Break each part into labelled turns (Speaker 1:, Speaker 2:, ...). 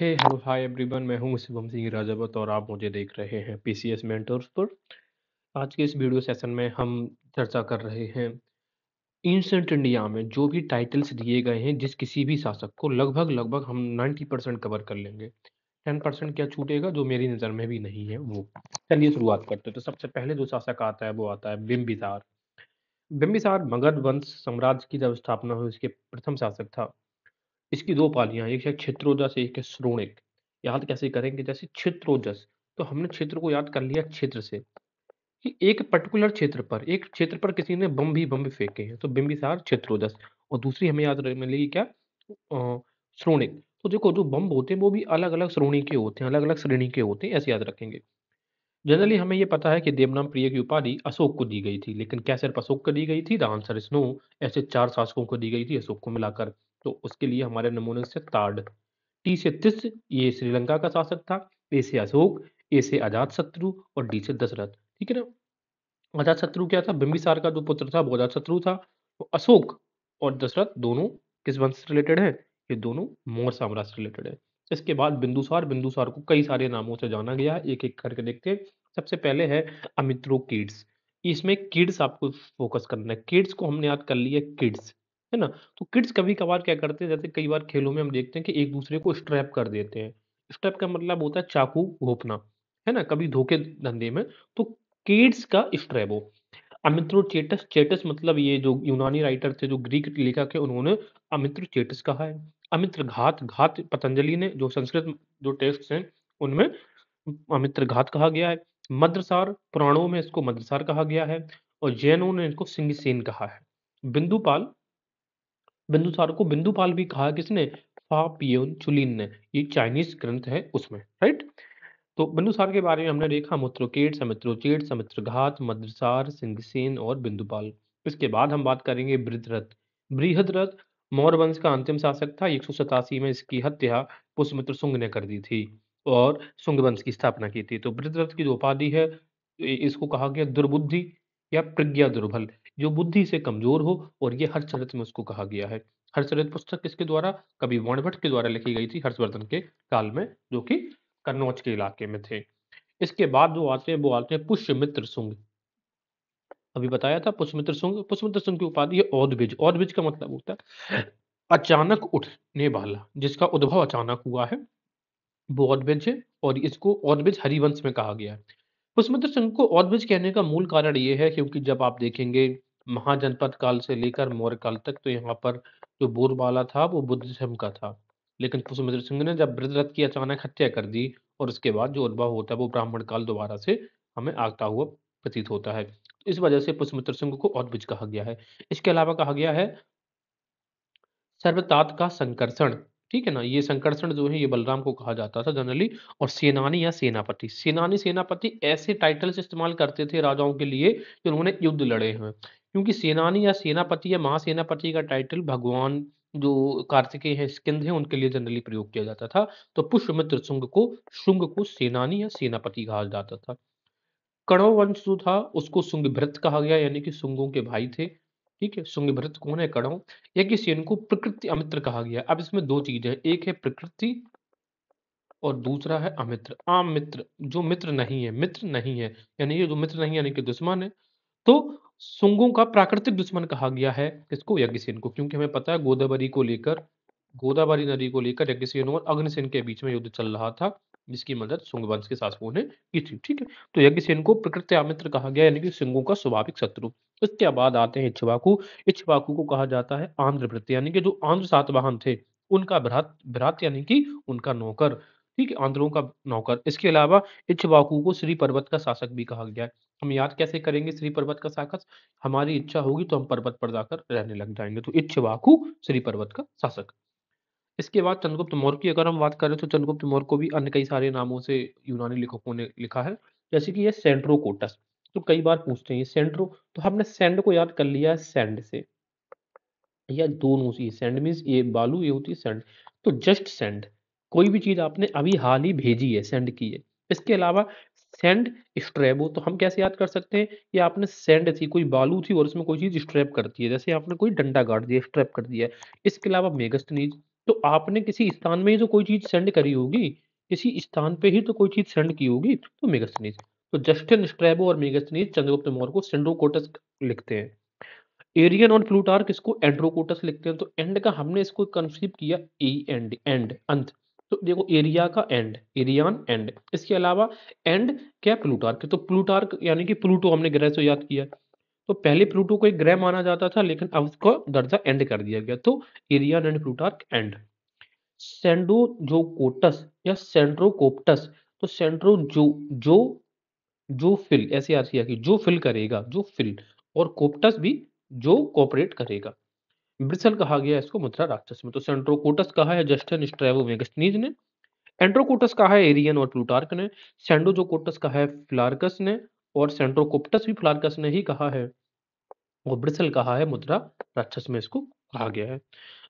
Speaker 1: हे hello hi everyone, मैं हूं शिवम सिंह राजावत और आप मुझे देख रहे हैं पीसीएस मेंटर्स पर। आज के इस वीडियो सेशन में हम चर्चा कर रहे हैं एंशिएंट इंडिया में जो भी टाइटल्स दिए गए हैं जिस किसी भी शासक को लगभग लगभग हम 90% कवर कर लेंगे। 10% क्या छूटेगा जो मेरी नज़र में भी नहीं है वो। चलिए शुरुआत करते हैं। तो सबसे पहले जो शासक आता है वो आता है बिम्बिसार। बिम्बिसार मगध वंश साम्राज्य की जब स्थापना हुई उसके प्रथम शासक था। इसकी 2 पालियाँ, एक है क्षित्रोदस, एक है श्रोणिक। याद कैसे करेंगे? जैसे क्षित्रोदस, तो हमने क्षेत्र को याद कर लिया क्षेत्र से, कि एक पर्टिकुलर क्षेत्र पर किसी ने बम भी फेंके हैं, तो बिंबिसार क्षित्रोदस। और दूसरी हमें याद मिलेगी क्या? श्रोणिक। तो देखो जो बम होते हैं वो भी अलग-अलग श्रेणी के होते हैं, अलग-अलग श्रेणी के होते हैं, ऐसे याद रखेंगे। जनरली हमें ये पता है कि देवनाम प्रिय की उपाधि अशोक को दी गई थी, लेकिन क्या सिर्फ अशोक को दी गई थी? The answer is no. ऐसे 4 शासकों को दी गई थी अशोक को मिलाकर। तो उसके लिए हमारे नमूने से ताड़। टी से तिस, ये श्रीलंका का शासक था। ए से अशोक, ए से अजातशत्रु और डी से दशरथ। ठीक है ना? अजातशत्रु क्या था? बिंबिसार का जो पुत्र था वो अजातशत्रु था। तो अशोक और दशरथ दोनों किस वंश से रिलेटेड है? ये दोनों मौर्य साम्राज्य से रिलेटेड है। इसके बाद बिंदुसार। बिंदुसार को कई सारे नामों से जाना गया है, एक एक करके देखते हैं। सबसे पहले है अमित्रोकिड्स। इसमें किड्स आपको फोकस करना है। किड्स को हमने याद कर लिया, किड्स, है ना? तो किड्स कभी कभार क्या करते हैं, जैसे कई बार खेलों में हम देखते हैं कि एक दूसरे को स्ट्रैप कर देते हैं। स्ट्रैप का मतलब होता है चाकू घोंपना, है ना? कभी धोखे धंधे में। तो किड्स का स्ट्रैबो। अमित्रोचेटस। चेटस मतलब ये जो यूनानी राइटर थे, जो ग्रीक लेखक है, उन्होंने अमित्रोचेटस कहा है। अमित्र घात। घात पतंजलि ने जो संस्कृत जो टेक्स्ट हैं उनमें अमित्र घात कहा गया है। मद्रसार, पुराणों में इसको मद्रसार कहा गया है। और जैनों ने इसको सिंगसेन कहा है। बिंदुपाल। बिंदुसार को बिंदुपाल भी कहा है किसने? फापियोन चुलिन ने। ये चाइनीज ग्रंथ है उसमें, राइट? तो बिंदुसार के बारे में हमने देखा मुत्रोकेट, समित्रोचेट, समित्रघात, मद्रसार, सिंगसेन और बिंदुपाल। इसके बाद हम बात करेंगे बृहद्रथ। बृहद्रथ मौर्य वंश का अंतिम शासक था। 187 में इसकी हत्या पुष्यमित्र शुंग ने कर दी थी और शुंग वंश की स्थापना की थी। तो बृहद्रथ की जो उपाधि है, इसको कहा गया दुर्बुद्धि या प्रज्ञा दुर्बल, जो बुद्धि से कमजोर हो। और ये हर्षचरित में उसको कहा गया है। हर्षचरित पुस्तक किसके द्वारा? कवि वर्णभट्ट के द्वारा लिखी गई थी हर्षवर्धन के काल में, जो कि कन्नौज के इलाके में थे। इसके बाद जो आते हैं वो आते हैं पुष्यमित्र शुंग। अभी बताया था पुष्यमित्र शुंग। पुष्यमित्र शुंग की उपाधि है औदबिज। औदबिज का मतलब होता है अचानक उठने वाला, जिसका उद्भव अचानक हुआ है, वो औदबिज है। और इसको औदबिज हरिवंश में कहा गया है। पुष्यमित्र शुंग को औदबिज कहने का मूल कारण ये है क्योंकि जब आप देखेंगे महाजनपद काल से लेकर मौर्य काल तक, तो यहाँ पर जो बोलबाला था वो बुद्धिज्म का था। लेकिन पुष्यमित्र शुंग ने जब बृहद्रथ की अचानक हत्या कर दी, और उसके बाद जो उद्भव होता है वो ब्राह्मण काल दोबारा से हमें आता हुआ प्रतीत होता है। इस वजह से पुष्यमित्र शुंग को औदबिज कहा गया है। इसके अलावा कहा गया है सर्वतात का संकर्षण। ठीक है ना? ये संकर्षण जो है ये बलराम को कहा जाता था जनरली। और सेनानी या सेनापति। सेनानी सेनापति ऐसे टाइटल्स इस्तेमाल करते थे राजाओं के लिए जिन्होंने युद्ध लड़े हैं, क्योंकि सेनानी या सेनापति या महासेनापति का टाइटल भगवान जो कार्तिकेय हैं, स्कंद हैं, उनके लिए जनरली प्रयोग किया जाता था। तो पुष्यमित्र शुंग को सेनानी या सेनापति कहा जाता था। कण्व वंश जो था उसको शुंगभृत कहा गया, यानी कि शुंगों के भाई थे। ठीक है? शुंगभृत कौन है? कण्व। यज्ञसेन को प्रकृति अमित्र कहा गया। अब इसमें दो चीजें हैं, एक है प्रकृति और दूसरा है अमित्र। आम मित्र जो मित्र नहीं है, मित्र नहीं है, यानी ये जो मित्र नहीं है यानी कि दुश्मन है। तो शुंगों का प्राकृतिक दुश्मन कहा गया है किसको? यज्ञसेन को। क्योंकि हमें पता है गोदावरी नदी को लेकर यज्ञसेन और अग्निसेन के बीच में युद्ध चल रहा था, जिसकी मदद शुंग वंश के शासकों ने की थी। ठीक है? तो यज्ञसेन को प्रकृति अमित्र कहा गया, यानी कि शुंगों का स्वाभाविक शत्रु। इसके बाद आते हैं इक्ष्वाकु। इक्ष्वाकु को कहा जाता है आंध्रभृत्य, यानी कि जो आंध्र सातवाहन थे उनका भ्रात भ्रात यानी कि उनका नौकर। ठीक है? आंध्रों का नौकर। इसके अलावा इक्ष्वाकु को श्री पर्वत का शासक भी कहा गया है। हम याद कैसे करेंगे श्री पर्वत का शासक? हमारी इच्छा होगी तो हम पर्वत पर जाकर रहने लग जाएंगे। तो इक्ष्वाकु श्री पर्वत का शासक। इसके बाद चंद्रगुप्त मौर्य की अगर हम बात करें तो चंद्रगुप्त मौर्य को भी अन्य कई सारे नामों से यूनानी लेखकों ने लिखा है, जैसे कि ये सेंट्रोकोटस। तो कई बार पूछते हैं ये सेंट्रो, तो हमने सेंड को याद कर लिया है सैंड से, या दोनों से। सेंड मीन्स ये बालू, ये होती है सैंड। तो जस्ट सेंड, कोई भी चीज आपने अभी हाल ही भेजी है, सेंड की है। इसके अलावा सेंड स्ट्रेबो, तो हम कैसे याद कर सकते हैं? कि आपने सेंड थी, कोई बालू थी और उसमें कोई चीज स्ट्रैप करती है, जैसे आपने कोई डंडा गाड़ दिया, स्ट्रैप कर दिया है। इसके अलावा मेगस्थनीज। तो आपने किसी स्थान में ही तो कोई चीज़ सेंड करी होगी, किसी स्थान पे ही तो कोई चीज़ सेंड की होगी, तो मेगास्थनीज। तो जस्टिन स्ट्रैबो और मेगास्थनीज चंद्रगुप्त मौर्य को सेंड्रोकोटस लिखते हैं। एरियन और प्लूटार्क इसको एंड्रोकोटस लिखते हैं। तो एंड का हमने इसको कंसीव किया ई एंड, एंड अंत। तो देखो एरिया का एंड, एरियन एंड। इसके अलावा एंड क्या, प्लूटार्क। तो प्लूटार्क यानी कि प्लूटो हमने ग्रह से याद किया। तो पहले प्लूटो को एक ग्रह माना जाता था, लेकिन अब उसको दर्जा एंड कर दिया गया। तो एरियन एंड प्लूटार्क एंड। सेंड्रोजोकोटस या सेंट्रोकोप्टस। तो सेंट्रो जो जो फिल, ऐसे याद किया कि जो फिल करेगा, जो फिल। और कोप्टस भी जो कोऑपरेट करेगा। ब्रिसल कहा गया इसको मुद्रा राक्षस में। तो सेंट्रोकोटस कहा है जस्टिन स्ट्रैबो मेगास्थनीज ने। एंट्रोकोटस कहा है एरियन और प्लूटार्क ने। सेंडोजोकोटस कहा है फ्लार्कस ने। और सेंट्रोकोप्टस भी फ्लार्कस ने ही कहा है। और ब्रिसल कहा है मुद्रा राक्षस में इसको कहा गया है।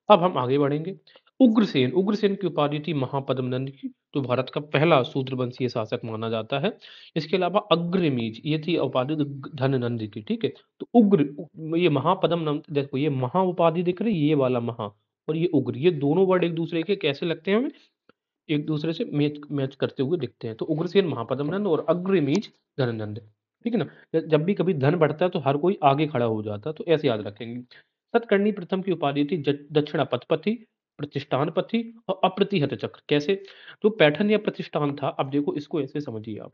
Speaker 1: अब हम आगे बढ़ेंगे। उग्रसेन, उग्रसेन की उपाधि थी महापद्म नंद की, जो भारत का पहला शूद्रवंशीय शासक माना जाता है। इसके अलावा अग्रमीज, ये थी उपाधि धननंद की, ठीक है। तो ये महापद्म नंद, देखो ये महा उपाधि दिख रही है, ये वाला महा, और ये उग्र, ये दोनों वर्ड एक दूसरे के कैसे लगते हैं हमें, एक दूसरे से मैच मैच करते हुए दिखते हैं। तो उग्रसेन महापद्म नंद और अग्रमीज धननंद, ठीक है ना। जब भी कभी धन बढ़ता है तो हर कोई आगे खड़ा हो जाता है, तो ऐसे याद रखेंगे। सतकर्णी प्रथम की उपाधि थी दक्षिणा पथपति, प्रतिष्ठान पति और अप्रतिहत चक्र। कैसे, जो पैठन या प्रतिष्ठान था, अब देखो इसको ऐसे समझिए आप,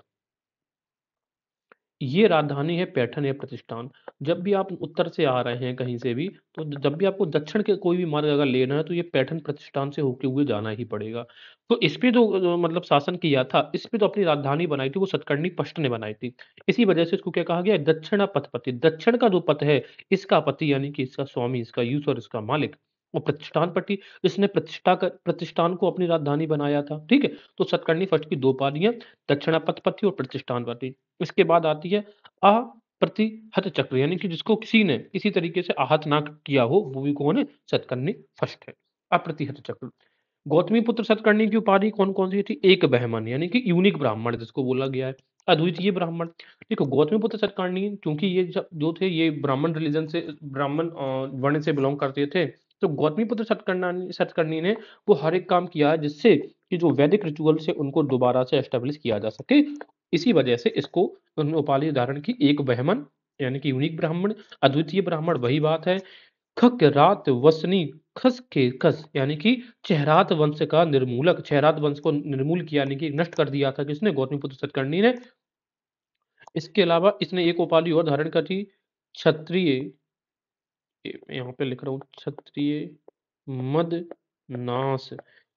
Speaker 1: ये राजधानी है पैठन या प्रतिष्ठान। जब भी आप उत्तर से आ रहे हैं कहीं से भी, तो जब भी आपको दक्षिण के कोई भी मार्ग अगर लेना है, तो ये पैठन प्रतिष्ठान से होके हुए जाना ही पड़ेगा। तो इस पे जो मतलब शासन किया था, इस पे तो अपनी राजधानी बनाई थी वो सतकर्णी पष्ट ने बनाई थी। इसी वजह से इसको क्या कहा गया है, दक्षिणा पथपति। दक्षिण का जो पथ है, इसका पति यानी कि इसका स्वामी, इसका यूसर, इसका मालिक। और प्रतिष्ठान पति, इसने प्रतिष्ठान को अपनी राजधानी बनाया था, ठीक है। तो सतकर्णी फर्स्ट की दो उपाधियां, दक्षिणापथपति और प्रतिष्ठानपति। इसके बाद आती है अप्रतिहत चक्र, यानी कि जिसको किसी ने किसी तरीके से आहत ना किया हो, वो भी कौन है, सतकर्णी फर्स्ट है। अप्रतिहत चक्र। गौतमी पुत्र सतकर्णी की उपाधि कौन कौन सी थी, एक बहमन यानी कि यूनिक ब्राह्मण जिसको बोला गया है, अद्वितीय ब्राह्मण। देखो गौतमी पुत्र सतकर्णी, क्योंकि ये जो थे ये ब्राह्मण रिलीजन से, ब्राह्मण वर्ण से बिलोंग करते थे। तो गौतमी पुत्र सतकर्णी सतकर्णी ने वो हर एक काम किया है जिससे कि जो वैदिक रिचुअल से उनको दोबारा से एस्टेब्लिश किया जा सके। इसी वजह से इसको उन्होंने उपाधि धारण की, एक बहमन यानी कि यूनिक ब्राह्मण, अद्वितीय ब्राह्मण। वही बात है, खक रात वसनी, खस के खस यानी कि चेहरात वंश का निर्मूलक, चेहरात वंश को निर्मूल किया यानी कि नष्ट कर दिया था किसने, गौतमीपुत्र सतकर्णी ने। इसके अलावा इसने एक उपाधि और धारण की थी, क्षत्रिय, यहाँ पे लिख रहा हूँ, क्षत्रिय मद नाश।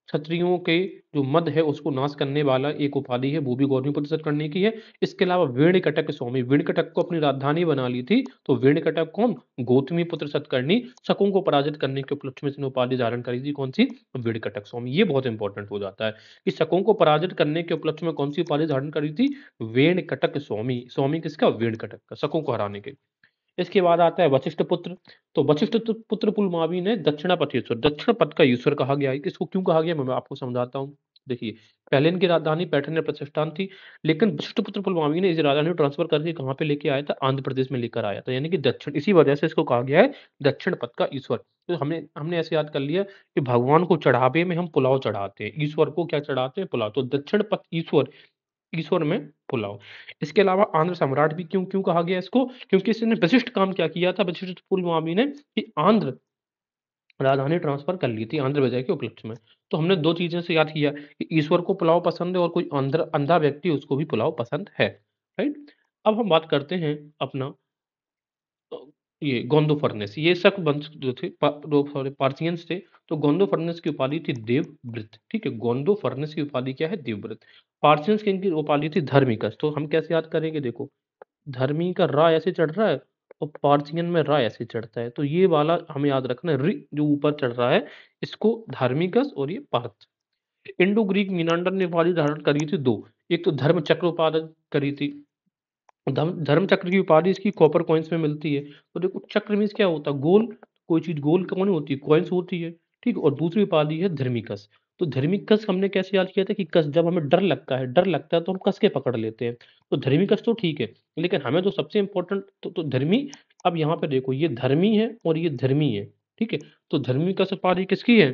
Speaker 1: क्षत्रियों के जो मद है उसको नाश करने वाला एक उपाधि है, वो भी गौतमीपुत्र सतकर्णी की है। इसके अलावा वेणुकटक स्वामी, वेणुकटक को अपनी राजधानी बना ली थी। तो वेणुकटक कौन, गौतमीपुत्र सतकर्णी। शकों को पराजित करने के उपलक्ष्य में इसने उपाधि धारण करी थी, कौन सी, वेणुकटक स्वामी। ये बहुत इंपॉर्टेंट हो जाता है कि शकों को पराजित करने के उपलक्ष्य में कौन सी उपाधि धारण करी थी, वेणुकटक स्वामी। स्वामी किसका, वेणुकटक का, शकों को हराने के। इसके बाद आता है वशिष्ठ पुत्र। तो वशिष्ठ पुत्र पुलमावी ने दक्षिणापथ ईश्वर, दक्षिण पथ का ईश्वर कहा गया है। इसको क्यों कहा गया मैं आपको समझाता हूँ। देखिए, पहले इनकी राजधानी पैठन या प्रतिष्ठान थी, लेकिन वशिष्ठ पुत्र पुलमावी ने इस राजधानी को ट्रांसफर करके कहाँ पे लेके आया था, आंध्र प्रदेश में लेकर आया था, यानी कि दक्षिण। इसी वजह से इसको कहा गया है दक्षिण पथ का ईश्वर। तो हमने हमने ऐसे याद कर लिया कि भगवान को चढ़ावे में हम पुलाव चढ़ाते हैं, ईश्वर को क्या चढ़ाते हैं, पुलाव। तो दक्षिण पथ ईश्वर, ईश्वर में पुलाव। इसके अलावा आंध्र सम्राट भी क्यों क्यों कहा गया इसको, क्योंकि इसने विशिष्ट काम क्या किया था वशिष्ठ पुलमावी ने, कि आंध्र राजधानी ट्रांसफर कर ली थी आंध्र विजय के उपलक्ष्य में। तो हमने दो चीजें से याद किया कि ईश्वर को पुलाव पसंद है और कोई अंधा व्यक्ति उसको भी पुलाव पसंद है, राइट। अब हम बात करते हैं अपना अ, ये गोंदो फर्नेस। ये शक वंश जो थे, सॉरी पार्थियंस थे। तो गोंदो फर्नेस की उपाधि थी देवव्रत, ठीक है। गोंदो फर्नेस की उपाधि क्या है, देवव्रत। पार्थियंस की इनकी उपाधि थी धर्मिकस। तो हम कैसे याद करेंगे, देखो धर्मी का रा ऐसे चढ़ रहा है और पार्थियन में रा ऐसे चढ़ता है, तो ये वाला हमें याद रखना है, रि जो ऊपर चढ़ रहा है इसको धार्मिकस, और ये पार्थ। इंडो ग्रीक मीनांडर ने उपाधि धारण करी थी दो, एक तो धर्म चक्र उपाधि करी थी। धर्म चक्र की उपाधि इसकी कॉपर कॉइन्स में मिलती है। तो देखो चक्र मीन्स क्या होता है, गोल, कोई चीज गोल कौन होती है, कॉइन्स होती है, ठीक। और दूसरी उपाधि है धर्मिकस। तो धर्मिकस हमने कैसे याद किया था कि कस, जब हमें डर लगता है तो हम कस के पकड़ लेते हैं। तो धर्मिकस तो ठीक है, लेकिन हमें तो सबसे इंपॉर्टेंट तो धर्मी। अब यहाँ पे देखो ये धर्मी है और ये धर्मी है, ठीक है। तो धर्मिकस उपाधि किसकी है,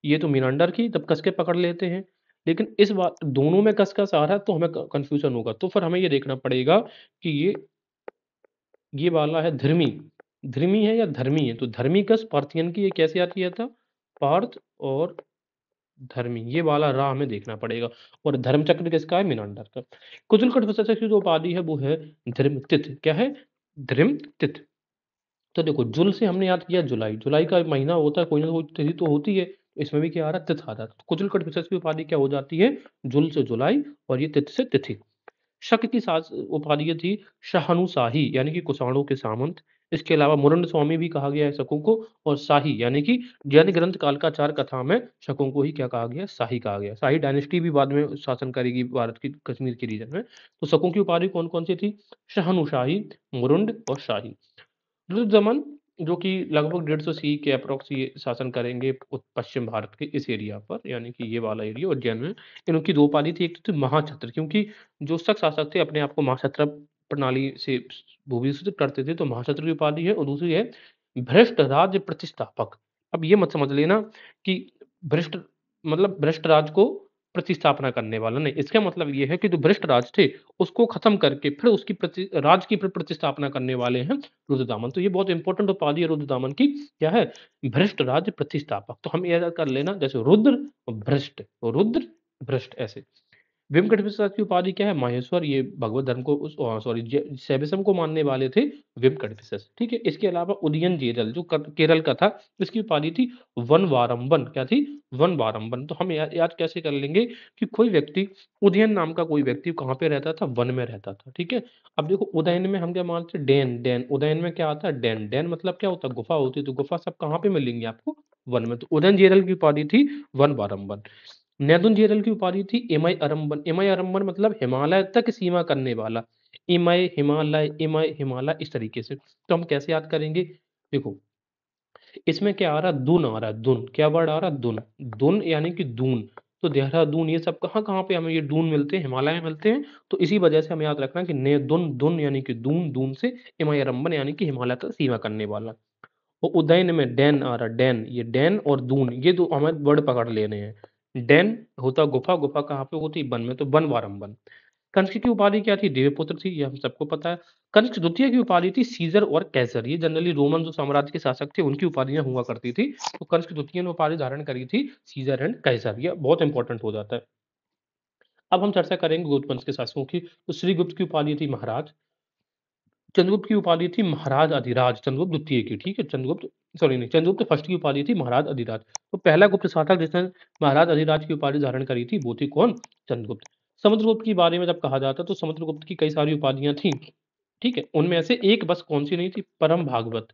Speaker 1: ये तो मीनांडर की, तब कस के पकड़ लेते हैं। लेकिन इस बात दोनों में कस-कस आ रहा है तो हमें क कन्फ्यूज़न होगा। तो फिर हमें ये देखना पड़ेगा कि ये वाला है धृमी। धृमी है या धर्मी है? तो धर्मिकस पार्थियन की ये कैसे आ किया था? पार्थ और धर्मी, ये वाला रा हमें देखना पड़ेगा। और धर्मचक्र किसका है? मीनांडर का। कुटिलकट विशेषक की जो उपाधि है वो है धृमतिथ। क्या है? धृमतिथ। तो देखो जुल से हमने याद किया जुलाई, जुलाई का महीना होता है, कोई ना कोई तिथि तो होती है, इसमें भी क्या आ रहा है? तिथ आ रहा है। तो कुटिलकट विशेष की उपाधि क्या हो जाती है? जुल से जुलाई और ये तिथ से तिथि। शक की उपाधि ये थी शाहनुशाही यानी कि कुषाणों के सामंत। इसके अलावा मुरंड स्वामी भी कहा गया है शकों को, और शाही यानी कि जैन ग्रंथ कालकाचार कथा में शकों को ही क्या कहा गया? शाही कहा गया। शाही डायनेस्टी भी बाद में शासन करेगी भारत की कश्मीर के रीजन में। तो शकों की उपाधि कौन-कौन सी थी? शाहनुशाही, मुरुंड और शाही। रुद्रदमन जो कि लगभग 150 सी के अप्रॉक्स ये शासन करेंगे पश्चिम भारत के इस एरिया पर, यानी कि ये वाला एरिया उज्जैन में। इनकी 2 उपाधि थी, एक तो थी महाछत्र, क्योंकि जो शक शासक थे अपने आप को महाक्षत्र प्रणाली से भूविभूषित करते थे, तो महाक्षत्र की उपाधि है। और दूसरी है भ्रष्ट राज्य प्रतिष्ठापक। अब ये मत समझ लेना कि भ्रष्ट मतलब भ्रष्ट राज को प्रतिस्थापना करने वाला नहीं। इसका मतलब ये है कि जो भ्रष्ट राज थे, उसको खत्म करके फिर उसकी राज की फिर प्रतिस्थापना करने वाले हैं रुद्रदामन। तो ये बहुत इंपॉर्टेंट उपाधि है रुद्रदामन की। क्या है? भ्रष्ट राज्य प्रतिष्ठापक। तो हम ये याद कर लेना, जैसे रुद्र और भ्रष्ट, रुद्र भ्रष्ट ऐसे। व्यंकट प्रसाद की उपाधि क्या है? माहेश्वर। ये भगवत धर्म को सॉरी शैविज्म को मानने वाले थे व्यंकट प्रसाद। ठीक है। इसके अलावा उदयन जेरल जो केरल का था, इसकी उपाधि थी वनवारंबन। क्या थी? वनवारंबन। तो हम याद कैसे कर लेंगे कि कोई व्यक्ति उदयन नाम का कोई व्यक्ति कहाँ पे रहता था? वन में रहता था। ठीक है। अब देखो उदयन में हम क्या मानते हैं? डैन। डैन उदयन में क्या आता है? डैन। डैन मतलब क्या होता है? गुफा होती है। तो गुफा सब कहाँ पे मिलेंगी आपको? वन में। तो उदयन जेरल की उपाधि थी वनवारंबन। नेदुंजेरल की उपाधि थी इमय अरंबन। इमय अरंबन मतलब हिमालय तक सीमा करने वाला। इमय हिमालय इस तरीके से। तो हम कैसे याद करेंगे? देखो इसमें क्या आ रहा है? दुन आ रहा है। दुन क्या वर्ड आ रहा है? दुन। दुन यानी कि दून। तो देहरादून ये सब कहाँ पे हमें ये दून मिलते हैं? हिमालय में मिलते हैं। तो इसी वजह से हमें याद रखना कि ने दुन दुन यानी कि दून, दून से इमय अरंबन यानी कि हिमालय तक सीमा करने वाला। और उदयन में डैन आ रहा है। डैन, ये डैन और दून ये दो हमें वर्ड पकड़ लेने हैं। डैन होता गुफा, गुफा कहाँ पे होती? वन में। तो वन वारंबन। कंस की उपाधि क्या थी? देवपुत्र थी, ये हम सबको पता है। कंस द्वितीय की उपाधि थी सीजर और कैसर। ये जनरली रोमन जो साम्राज्य के शासक थे उनकी उपाधियां हुआ करती थी। तो कंस द्वितीय ने उपाधि धारण करी थी सीजर एंड कैसर। ये बहुत इंपॉर्टेंट हो जाता है। अब हम चर्चा करेंगे गुप्त वंश के शासकों की। तो श्रीगुप्त की उपाधि थी महाराज। चंद्रगुप्त की उपाधि थी महाराज अधिराज। चंद्रगुप्त द्वितीय की। ठीक है। चंद्रगुप्त सॉरी नहीं, चंद्रगुप्त फर्स्ट की उपाधि थी महाराज अधिराज। तो पहला गुप्त शासक जिसने महाराज अधिराज की उपाधि धारण करी थी वो थी कौन? चंद्रगुप्त। समुद्रगुप्त के बारे में जब कहा जाता है तो समुद्रगुप्त की कई सारी उपाधियां थी। ठीक है। उनमें से एक बस कौन सी नहीं थी? परम भागवत।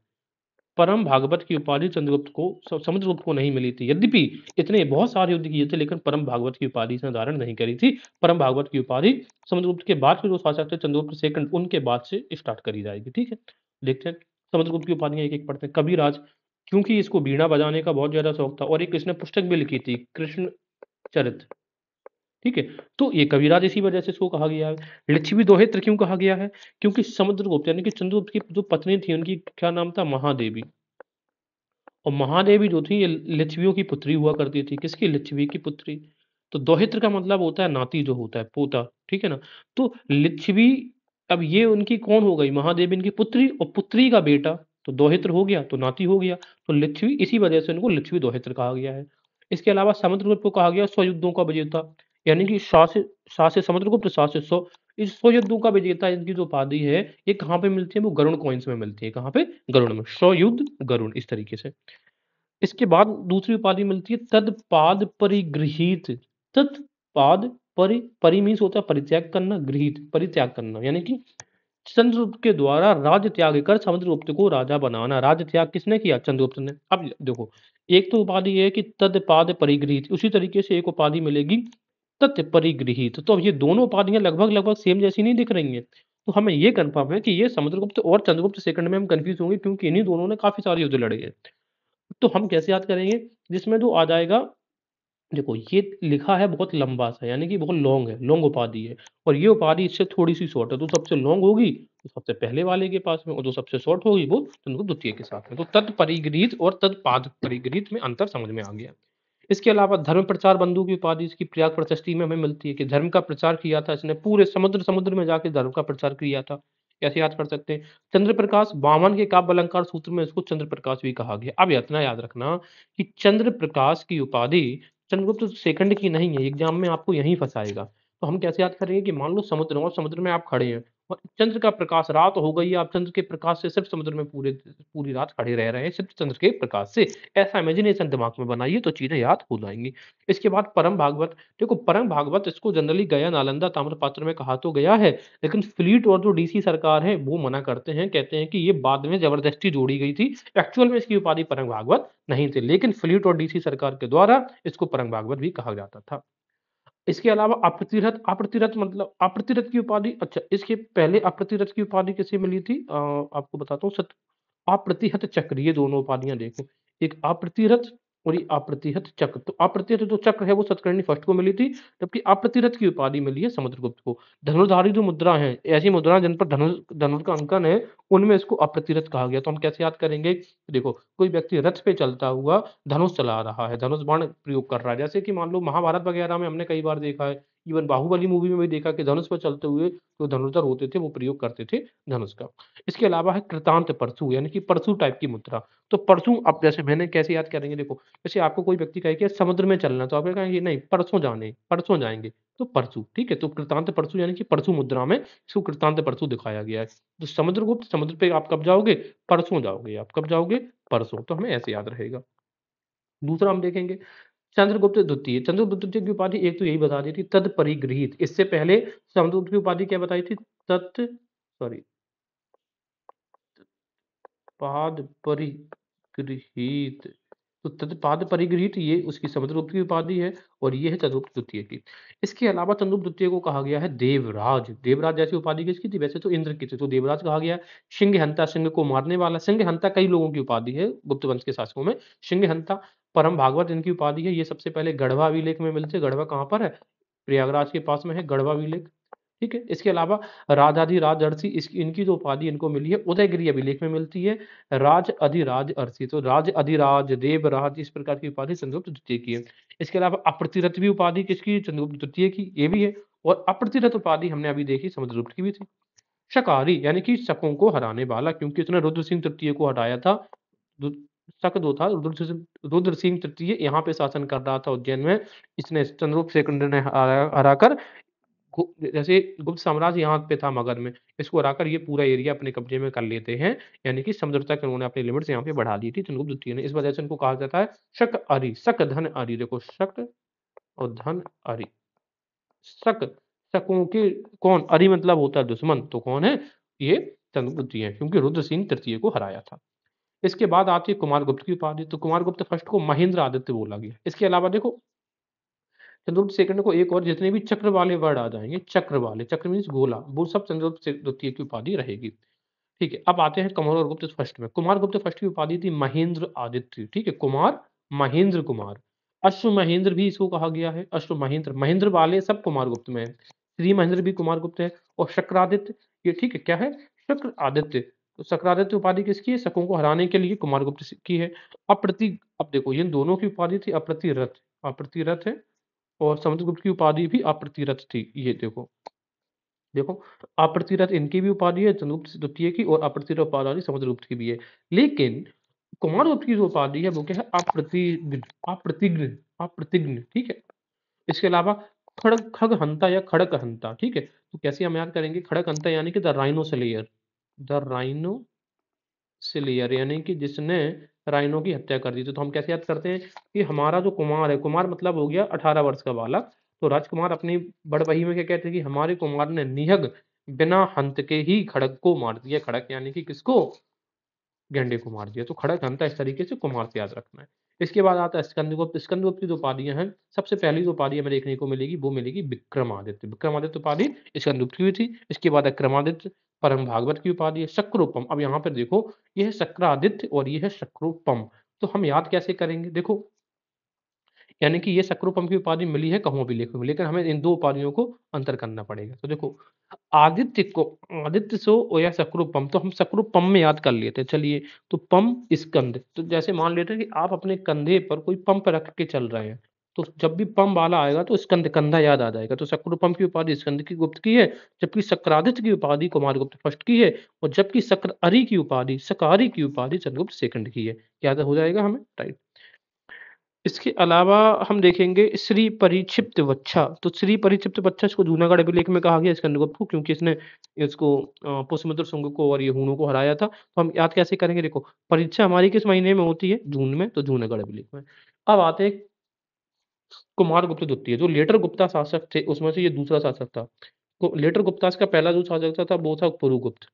Speaker 1: परम भागवत की उपाधि चंद्रगुप्त को समुद्रगुप्त को नहीं मिली थी। यद्यपि इतने बहुत सारे युद्ध किए थे लेकिन परम भागवत की उपाधि इसने धारण नहीं करी थी। परम भागवत की उपाधि समुद्रगुप्त के बाद के जो शासक थे चंद्रगुप्त सेकंड उनके बाद से स्टार्ट करी जाएगी। ठीक है। देखते हैं समुद्रगुप्त की उपाधियां एक एक पढ़ते हैं। कविराज, क्योंकि इसको बीड़ा बजाने का बहुत ज्यादा शौक था और एक इसने पुस्तक भी लिखी थी कृष्ण चरित। ठीक है। तो ये कविराज इसी वजह से इसको कहा गया है। लिच्छवी दोहित्र क्यों कहा गया है? क्योंकि समुद्रगुप्त यानी कि चंद्रगुप्त की जो पत्नी थी उनकी क्या नाम था? महादेवी। और महादेवी जो थी ये लिच्छवियों की पुत्री हुआ करती थी। किसकी? लिच्छवी की पुत्री। तो दोहित्र का मतलब होता है नाती जो होता है, पोता। ठीक है ना? तो लिच्छवी, अब ये उनकी कौन हो गई? महादेवी इनकी पुत्री, और पुत्री का बेटा तो दोहित्र हो गया, तो नाती हो गया। तो लिच्छवी इसी वजह से उनको लिच्छवी दोहित्र कहा गया है। इसके अलावा समुद्रगुप्त को कहा गया 100 युद्धों का विजेता। यानी कि शा से समुद्रगुप्त, शा से 100। इस 100 युद्धों का विजेता इनकी जो उपाधि है ये कहाँ पे मिलती है? वो गरुड़ कॉइन्स में मिलती है। कहाँ पे? गरुड़ में। 100 युद्ध गरुड़ इस तरीके से। इसके बाद दूसरी उपाधि मिलती है तत्पाद परिगृहीत। तत्पाद परि मीन्स होता है परित्याग करना, गृहीत परित्याग करना, यानी कि चंद्रगुप्त के द्वारा राज्य त्याग कर समुद्रगुप्त को राजा बनाना। राज्य त्याग किसने किया? चंद्रगुप्त ने। अब देखो एक तो उपाधि है कि तत्पाद परिगृहीत, उसी तरीके से एक उपाधि मिलेगी तत् परिगृहीत। तो अब ये दोनों उपाधियां लगभग लगभग सेम जैसी नहीं दिख रही हैं। तो हमें ये कंफर्म है कि ये समुद्रगुप्त और चंद्रगुप्त सेकंड में हम कंफ्यूज होंगे, क्योंकि इन्हीं दोनों ने काफी सारे युद्ध लड़े हैं। तो हम कैसे याद करेंगे? जिसमें जो आ जाएगा, देखो ये लिखा है बहुत लंबा सा, यानी कि बहुत लॉन्ग है, लॉन्ग उपाधि है। और ये उपाधि इससे थोड़ी सी शॉर्ट है। तो सबसे लॉन्ग होगी तो सबसे पहले वाले के पास में, और जो सबसे शॉर्ट होगी वो चंद्रगुप्त द्वितीय के साथ में। तो तत्परिगृहीत और तत्पाद परिगृहीत में अंतर समझ में आ गया। इसके अलावा धर्म प्रचार बंधु की उपाधि इसकी प्रयाग प्रशस्ति में हमें मिलती है कि धर्म का प्रचार किया था इसने, पूरे समुद्र में जाके धर्म का प्रचार किया था। कैसे याद कर सकते हैं? चंद्र प्रकाश वामन के काव्य अलंकार सूत्र में इसको चंद्र प्रकाश भी कहा गया। अब इतना याद रखना कि चंद्र प्रकाश की उपाधि चंद्रगुप्त सेकंड की नहीं है, एग्जाम में आपको यहीं फँसाएगा। तो हम कैसे याद करेंगे कि मान लो समुद्र और समुद्र में आप खड़े हैं और चंद्र का प्रकाश, रात हो गई है, आप चंद्र के प्रकाश से सिर्फ समुद्र में पूरी रात खड़े रह रहे हैं, सिर्फ चंद्र के प्रकाश से। ऐसा इमेजिनेशन दिमाग में बनाइए तो चीज़ें याद हो जाएँगी। इसके बाद परम भागवत, देखो परम भागवत इसको जनरली गया, नालंदा, ताम्रपात्र में कहा तो गया है, लेकिन फ्लीट और जो डीसी सरकार है वो मना करते हैं, कहते हैं कि ये बाद में ज़बरदस्ती जोड़ी गई थी। एक्चुअल में इसकी उपाधि परम भागवत नहीं थी, लेकिन फ्लीट और डीसी सरकार के द्वारा इसको परम भागवत भी कहा जाता था। इसके अलावा अप्रतिरथ, अप्रतिरथ मतलब अप्रतिरथ की उपाधि, अच्छा इसके पहले अप्रतिरथ की उपाधि किसे मिली थी? आपको बताता हूँ। अप्रतिहत चक्र, ये दोनों उपाधियाँ देखो, एक अप्रतिरथ और ये अप्रतिहत चक्र। तो अप्रतिहत जो चक्र है वो सतकर्णी फर्स्ट को मिली थी, जबकि अप्रतिरथ की उपाधि मिली है समुद्रगुप्त को। धनुर्धारी जो मुद्रा है, ऐसी मुद्रा जिन पर धनुष धनुष का अंकन है, उनमें इसको अप्रतिरथ कहा गया। तो हम कैसे याद करेंगे? देखो, कोई व्यक्ति रथ पे चलता हुआ धनुष चला रहा है, धनुष बाण प्रयोग कर रहा है, जैसे कि मान लो महाभारत वगैरह में हमने कई बार देखा है, इवन बाहुबली मूवी में भी देखा कि धनुष पर चलते हुए जो धनुर्धर होते थे वो प्रयोग करते थे धनुष का। इसके अलावा है कृतांत परशु, यानी कि परशु टाइप की मुद्रा। तो परशु, अब जैसे मैंने कैसे याद करेंगे? देखो, जैसे आपको कोई व्यक्ति कहे कि समुद्र में चलना, तो आप क्या कहेंगे? नहीं, परसों जाएँगे, तो परसु, ठीक है? तो कृतांत परशु यानी कि परशु मुद्रा में इसको कृतांत परशु दिखाया गया है। तो समुद्रगुप्त, समुद्र पे आप कब जाओगे? परसों जाओगे आप। कब जाओगे? परसों। तो हमें ऐसे याद रहेगा। दूसरा हम देखेंगे चंद्रगुप्त द्वितीय। चंद्रगुप्त द्वितीय की उपाधि एक तो यही बता दी थी, तत्परिगृहीत। इससे पहले समुद्रगुप्त की उपाधि क्या बताई थी? तत् सॉरी पाद परिगृहीत। तो तत्पाद परिगृहीत ये उसकी समुद्रगुप्त की उपाधि है और ये है चंद्रगुप्त द्वितीय की। इसके अलावा चंद्रगुप्त द्वितीय को कहा गया है देवराज। देवराज जैसी उपाधि किसकी थी? वैसे तो इंद्र की थी, तो देवराज कहा गया है। सिंहहंता, सिंह को मारने वाला। सिंहहंता कई लोगों की उपाधि है गुप्त वंश के शासकों में। सिंहहंता, परम भागवत इनकी उपाधि है। ये सबसे पहले गढ़वा अभिलेख में मिलते हैं। गढ़वा कहाँ पर है? प्रयागराज के पास में है गढ़वा अभिलेख। ठीक है? इसके अलावा राजाधिराज अरसी, इनकी जो उपाधि इनको मिली है उदयगिरि अभिलेख में मिलती है। राज अधिराज अरसी, तो राज अधिराज, देवराज, इस प्रकार की उपाधि चंद्रगुप्त द्वितीय की है। इसके अलावा अप्रतिरथ भी उपाधि किसकी? चंद्रगुप्त द्वितीय की, ये भी है। और अप्रतिरथ उपाधि हमने अभी देखी समुद्रगुप्त की भी थी। शकाहारी यानी कि शकों को हराने वाला, क्योंकि उसने रुद्र सिंह तृतीय को हराया था। रु- शक जो था, रुद्र सिंह तृतीय यहाँ पे शासन कर रहा था उज्जैन में। इसने चंद्रगुप्त सेकंड ने हराकर, जैसे गुप्त साम्राज्य यहाँ पे था मगध में, इसको हराकर ये पूरा एरिया अपने कब्जे में कर लेते हैं। यानी कि समुद्र तक उन्होंने अपनी लिमिट्स यहाँ पे बढ़ा दी थी चंद्रगुप्त द्वितीय ने। इस वजह से इनको कहा जाता है शक अरि, शक धन अरि। देखो, शक और धन अरि। शक, शकों के कौन? अरि मतलब होता है दुश्मन, तो कौन है? ये चंद्रगुप्त द्वितीय है, क्योंकि रुद्र सिंह तृतीय को हराया था। इसके बाद आती है कुमारगुप्त की उपाधि। तो कुमारगुप्त फर्स्ट को महेंद्र आदित्य बोला गया। इसके अलावा देखो, चंद्रगुप्त सेकंड को एक और जितने भी चक्र वाले वर्ड आ जाएंगे, चक्र वाले, चक्र मीन्स गोला, वो सब चंद्रगुप्त द्वितीय की उपाधि रहेगी। ठीक है? अब आते हैं कुमारगुप्त फर्स्ट में। कुमारगुप्त फर्स्ट की उपाधि थी महेंद्र आदित्य। ठीक है? कुमार, महेंद्र कुमार। अश्व महेंद्र भी इसको कहा गया है। अश्व महेंद्र, महेंद्र वाले सब कुमारगुप्त में है। श्री महेंद्र भी कुमारगुप्त है। और शक्रादित्य, ये ठीक है, क्या है? शक्र आदित्य। तो शक्रादित्य उपाधि किसकी है? शकों को हराने के लिए कुमारगुप्त की है। अप्रति, अब देखो इन दोनों की उपाधि थी अप्रतिरथ। अप्रतिरथ है। और समुद्रगुप्त की उपाधि भी अप्रतिरथ थी। ये देखो, देखो, अप्रतिरथ इनकी भी उपाधि है चंद्रगुप्त द्वितीय की, और अप्रतिरथ उपाधि समुद्रगुप्त की भी है। लेकिन कुमारगुप्त की जो उपाधि है वो क्या है? अप्रतिग्न। अप्रतिग्न, अप्रतिग्न। ठीक है? इसके अलावा खड़गहंता या खड़कहंता। ठीक है? तो कैसे हम याद करेंगे? खड़कहंता यानी कि the rhino slayer. The rhino slayer यानी कि जिसने राइनो की हत्या कर दी थी। तो हम कैसे याद करते हैं कि हमारा जो कुमार है, कुमार मतलब हो गया 18 वर्ष का बालक। तो राजकुमार अपनी बड़बही में क्या कहते हैं कि हमारे कुमार ने निहग बिना हंत के ही खड़ग को मार दिया। खड़ग यानी कि किसको? गेंडे को मार दिया। तो खड़ग हंता, इस तरीके से कुमार से याद रखना है। इसके बाद आता है स्कंदगुप्त। स्कंदगुप्त की जो उपाधियां हैं, सबसे पहली जो उपाधि हमें देखने को मिलेगी वो मिलेगी विक्रमादित्य। विक्रमादित्य उपाधि स्कंदगुप्त की भी थी। इसके बाद अक्रमादित्य, परम भागवत की उपाधि है। शक्रोपम, अब यहाँ पर देखो, ये है शक्रादित्य और ये है शक्रोपम। तो हम याद कैसे करेंगे? देखो, यानी कि ये शक्रोपम की उपाधि मिली है कहूँ अभिलेख में, लेकिन हमें इन दो उपाधियों को अंतर करना पड़ेगा। तो देखो, आदित्य सो या सक्रूपम, तो हम सक्रूपम में याद कर लेते हैं। चलिए, तो पम स्कंद, तो जैसे मान लेते हैं कि आप अपने कंधे पर कोई पंप रख के चल रहे हैं, तो जब भी पम वाला आएगा तो स्कंद कंधा याद आ जाएगा। तो सक्रूपम की उपाधि स्कंद की गुप्त की है, जबकि सक्रादित्य की उपाधि कुमारगुप्त फर्स्ट की है, और जबकि सक्रारी की उपाधि चंद्रगुप्त सेकंड की है। याद हो जाएगा हमें, राइट। इसके अलावा हम देखेंगे श्री परिक्षिप्त वच्छा, तो श्री परिक्षिप्त वच्छा इसको जूनागढ़ अभिलेख में कहा गया स्कंदगुप्त को, क्योंकि इसने इसको पुष्यमित्र शुंग को और ये हूणों को हराया था। तो हम याद कैसे करेंगे, देखो परीक्षा हमारी किस महीने में होती है, जून में, तो जूनागढ़ अभिलेख में। अब आते हैं कुमारगुप्त द्वितीय, जो लेटर गुप्ता शासक थे उसमें से ये दूसरा शासक था। तो लेटर गुप्ता का पहला जो शासक था वो था पुरुगुप्त।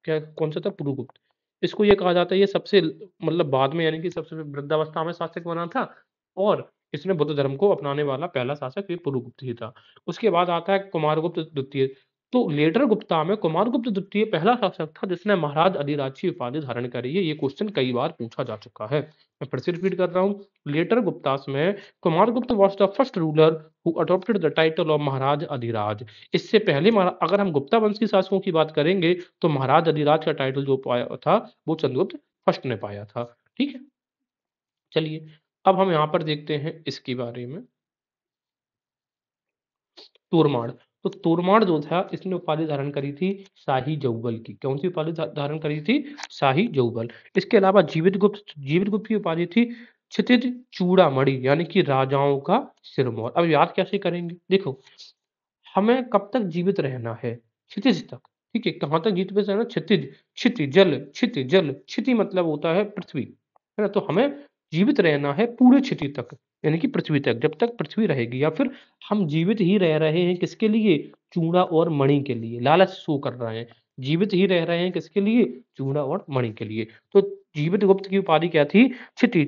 Speaker 1: क्या, कौन सा था, पुरुगुप्त। इसको ये कहा जाता है ये सबसे मतलब बाद में, यानी कि सबसे वृद्धावस्था में शासक बना था, और इसने बुद्ध धर्म को अपनाने वाला पहला शासक ये पुरुगुप्त ही था। उसके बाद आता है कुमारगुप्त द्वितीय। तो लेटर गुप्ता में कुमारगुप्त द्वितीय पहला शासक था जिसने महाराज अधिराज की उपाधि धारण करी है। ये क्वेश्चन कई बार पूछा जा चुका है, मैं फिर से रिपीट कर रहा हूँ। लेटर गुप्तास में Kumaragupta was the first ruler who adopted the title of महाराज अधिराज। इससे पहले अगर हम गुप्ता वंश के शासकों की बात करेंगे तो महाराज अधिराज का टाइटल जो पाया था वो चंद्रगुप्त फर्स्ट ने पाया था। ठीक है, चलिए अब हम यहाँ पर देखते हैं इसके बारे में। तोरमाड़, तो तोरमाड़ जो था इसने उपाधि धारण करी थी शाही जौबल की। कौन सी उपाधि धारण करी थी, शाही जौबल। इसके अलावा जीवित गुप्त की उपाधि थी क्षितिज चूड़ामणि, यानी कि राजाओं का सिरमौर। अब याद कैसे करेंगे, देखो हमें कब तक जीवित रहना है, क्षितिज तक। ठीक है, कहाँ तक जीवित रहना, क्षितिज, क्षिति जल, क्षिति मतलब होता है पृथ्वी, है ना। तो हमें जीवित रहना है पूरे क्षिति तक, यानी कि पृथ्वी तक, जब तक पृथ्वी रहेगी। या फिर हम जीवित ही रह रहे हैं किसके लिए, चूड़ा और मणि के लिए, लालच शो कर रहे हैं। जीवित ही रह रहे हैं किसके लिए, चूड़ा और मणि के लिए। तो जीवित गुप्त की उपाधि क्या थी, क्षिति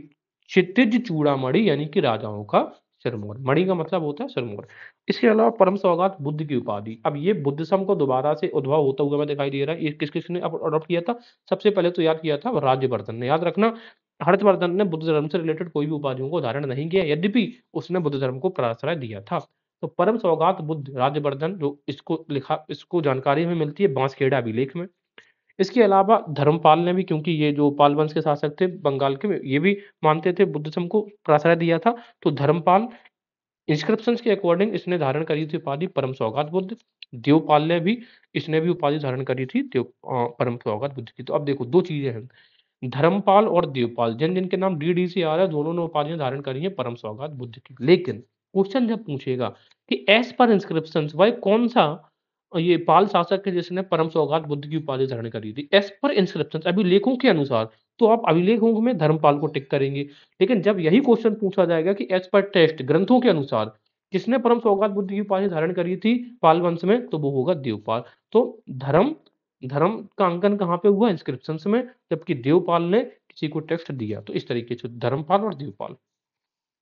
Speaker 1: क्षितिज चूड़ामणि, यानी कि राजाओं का सिरमौर। मणि का मतलब होता है सिरमौर। इसके अलावा परम सौगात बुद्ध की उपाधि। अब ये बुद्धिज्म को दोबारा से उद्भव होता हुआ हमें दिखाई दे रहा है। ये किस किसने अडॉप्ट किया था, सबसे पहले तो याद किया था राज्यवर्धन ने। याद रखना, हर्षवर्धन ने बुद्ध धर्म से रिलेटेड कोई भी उपाधियों को धारण नहीं किया, यद्यपि उसने बुद्ध धर्म को प्रश्रय दिया था। तो परम सौगात बुद्ध राज्यवर्धन, जो इसको जानकारी हमें मिलती है बांसखेड़ा अभिलेख में। इसके अलावा धर्मपाल ने भी, क्योंकि ये जो पाल वंश के शासक थे बंगाल के, ये भी मानते थे बुद्धिज्म को प्रश्रय दिया था। तो धर्मपाल इंस्क्रिप्शंस के अकॉर्डिंग इसने धारण करी थी उपाधि परम सौगात बुद्ध। देवपाल ने भी, इसने भी उपाधि धारण करी थी परम सौगात बुद्ध की। तो अब देखो दो चीजें हैं, धर्मपाल और देवपाल, जिन जिनके नाम डी से आ रहा है, दोनों ने उपाधियां धारण करी हैं परम सौगात बुद्ध की। लेकिन क्वेश्चन जब पूछेगा कि एज पर इंस्क्रिप्शंस वह कौन सा ये पाल शासक है जिसने परम सौगात बुद्ध की उपाधि धारण करी थी, एज पर इंस्क्रिप्शंस अभिलेखों के अनुसार, तो आप अभिलेखों में धर्मपाल को टिक करेंगे। लेकिन जब यही क्वेश्चन पूछा जाएगा कि एज पर टेक्स्ट ग्रंथों के अनुसार किसने परम सौगात बुद्ध की उपाधि धारण करी थी पाल वंश में, तो वो होगा देवपाल। तो धर्म धर्म का अंकन कहाँ पे हुआ, इंस्क्रिप्शंस में, जबकि देवपाल ने किसी को टेक्स्ट दिया। तो इस तरीके से धर्मपाल और देवपाल।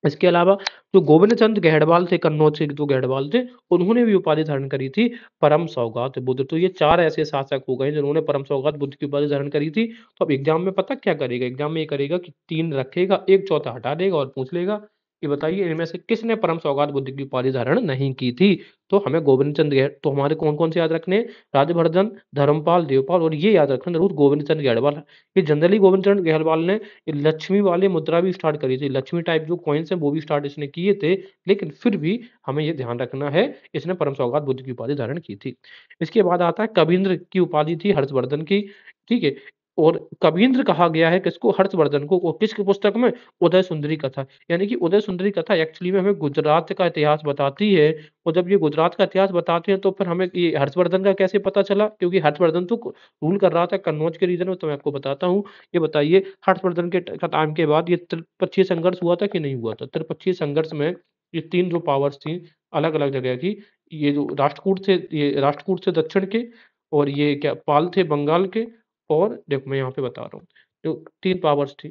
Speaker 1: इसके अलावा जो गोविंद चंद गहड़वाल थे, कन्नौज के जो गहड़वाल थे, उन्होंने भी उपाधि धारण करी थी परम सौगात बुद्ध। तो ये चार ऐसे शासक हो गए जिन्होंने परम सौगात बुद्ध की उपाधि धारण करी थी। तो अब एग्जाम में पता क्या करेगा, एग्जाम में ये करेगा कि तीन रखेगा, एक चौथा हटा देगा और पूछ लेगा कि बताइए इनमें से किसने परम सौगात बुद्ध की उपाधि धारण नहीं की थी। तो हमें गोविंद चंद तो हमारे कौन कौन से याद रखने हैं, राजवर्धन, धर्मपाल, देवपाल, और ये याद रखना जरूर गोविंद चंद गहड़वाल। ये जनरली गोविंद चंद गहड़वाल ने ये लक्ष्मी वाली मुद्रा भी स्टार्ट करी थी, लक्ष्मी टाइप जो कॉइन्स हैं वो भी स्टार्ट इसने किए थे। लेकिन फिर भी हमें ये ध्यान रखना है, इसने परम सौगात बुद्ध की उपाधि धारण की थी। इसके बाद आता है कबींद्र की उपाधि थी हर्षवर्धन की। ठीक है, और कबींद्र कहा गया है किसको, हर्षवर्धन को। और किसकी पुस्तक में, उदय सुंदरी कथा। यानी कि उदय सुंदरी कथा एक्चुअली में हमें गुजरात का इतिहास बताती है। और जब ये गुजरात का इतिहास बताते हैं तो फिर हमें ये हर्षवर्धन का कैसे पता चला, क्योंकि हर्षवर्धन तो रूल कर रहा था कन्नौज के रीजन में। तो मैं आपको बताता हूँ, ये बताइए हर्षवर्धन के टाइम के बाद ये त्रिपक्षीय संघर्ष हुआ था कि नहीं हुआ था। त्रिपक्षीय संघर्ष में ये तीन जो पावर्स थी अलग अलग जगह की, ये जो राष्ट्रकूट थे, ये राष्ट्रकूट से दक्षिण के, और ये क्या पाल थे बंगाल के, और देखो मैं यहाँ पे बता रहा हूँ, जो तीन पावर्स थी,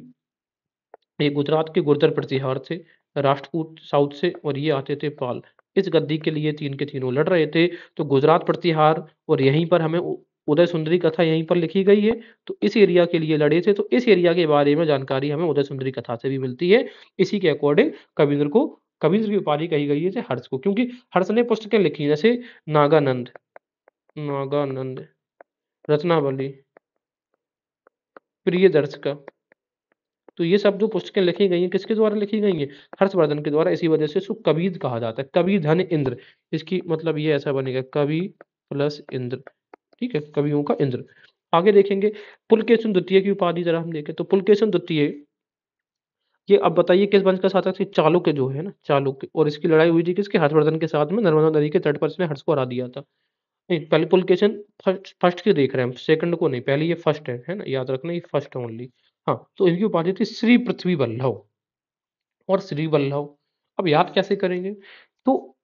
Speaker 1: ये गुजरात के गुर्जर प्रतिहार थे, राष्ट्रकूट साउथ से, और ये आते थे पाल। इस गद्दी के लिए तीन के तीनों लड़ रहे थे। तो गुजरात प्रतिहार, और यहीं पर हमें उदय सुंदरी कथा यहीं पर लिखी गई है। तो इस एरिया के लिए लड़े थे। तो इस एरिया के बारे में जानकारी हमें उदय सुंदरी कथा से भी मिलती है। इसी के अकॉर्डिंग कबीर की उपाधि कही गई है हर्ष को, क्योंकि हर्ष ने पुस्तकें लिखी जैसे नागानंद, नागानंद, रत्नावली, प्रियदर्शिका। तो ये सब जो पुस्तकें लिखी गई हैं किसके द्वारा लिखी गई हैं? हर्षवर्धन के द्वारा। इसी वजह से इसको कबीर कहा जाता है। कवि धन इंद्र, इसकी मतलब ये ऐसा बनेगा, कवि प्लस इंद्र। ठीक है, कवियों का इंद्र। आगे देखेंगे पुलकेशिन द्वितीय की उपाधि जरा हम देखें तो पुलकेशिन द्वितीय, ये अब बताइए किस वंश का शासक थे? चालुक्य जो है ना, चालुक्य। और इसकी लड़ाई हुई थी किसके? हर्षवर्धन के साथ में, नर्मदा नदी के तट पर इसने हर्ष को हरा दिया था। नहीं, पहले पुलकेशिन फर्स्ट फर्स्ट की देख रहे हैं हम, सेकंड को नहीं। पहले ये फर्स्ट है ना, याद रखना, ये फर्स्ट है ओनली। हाँ, तो इनकी उपाधि थी श्री पृथ्वी वल्लभ और श्री वल्लभ। अब याद कैसे करेंगे? तो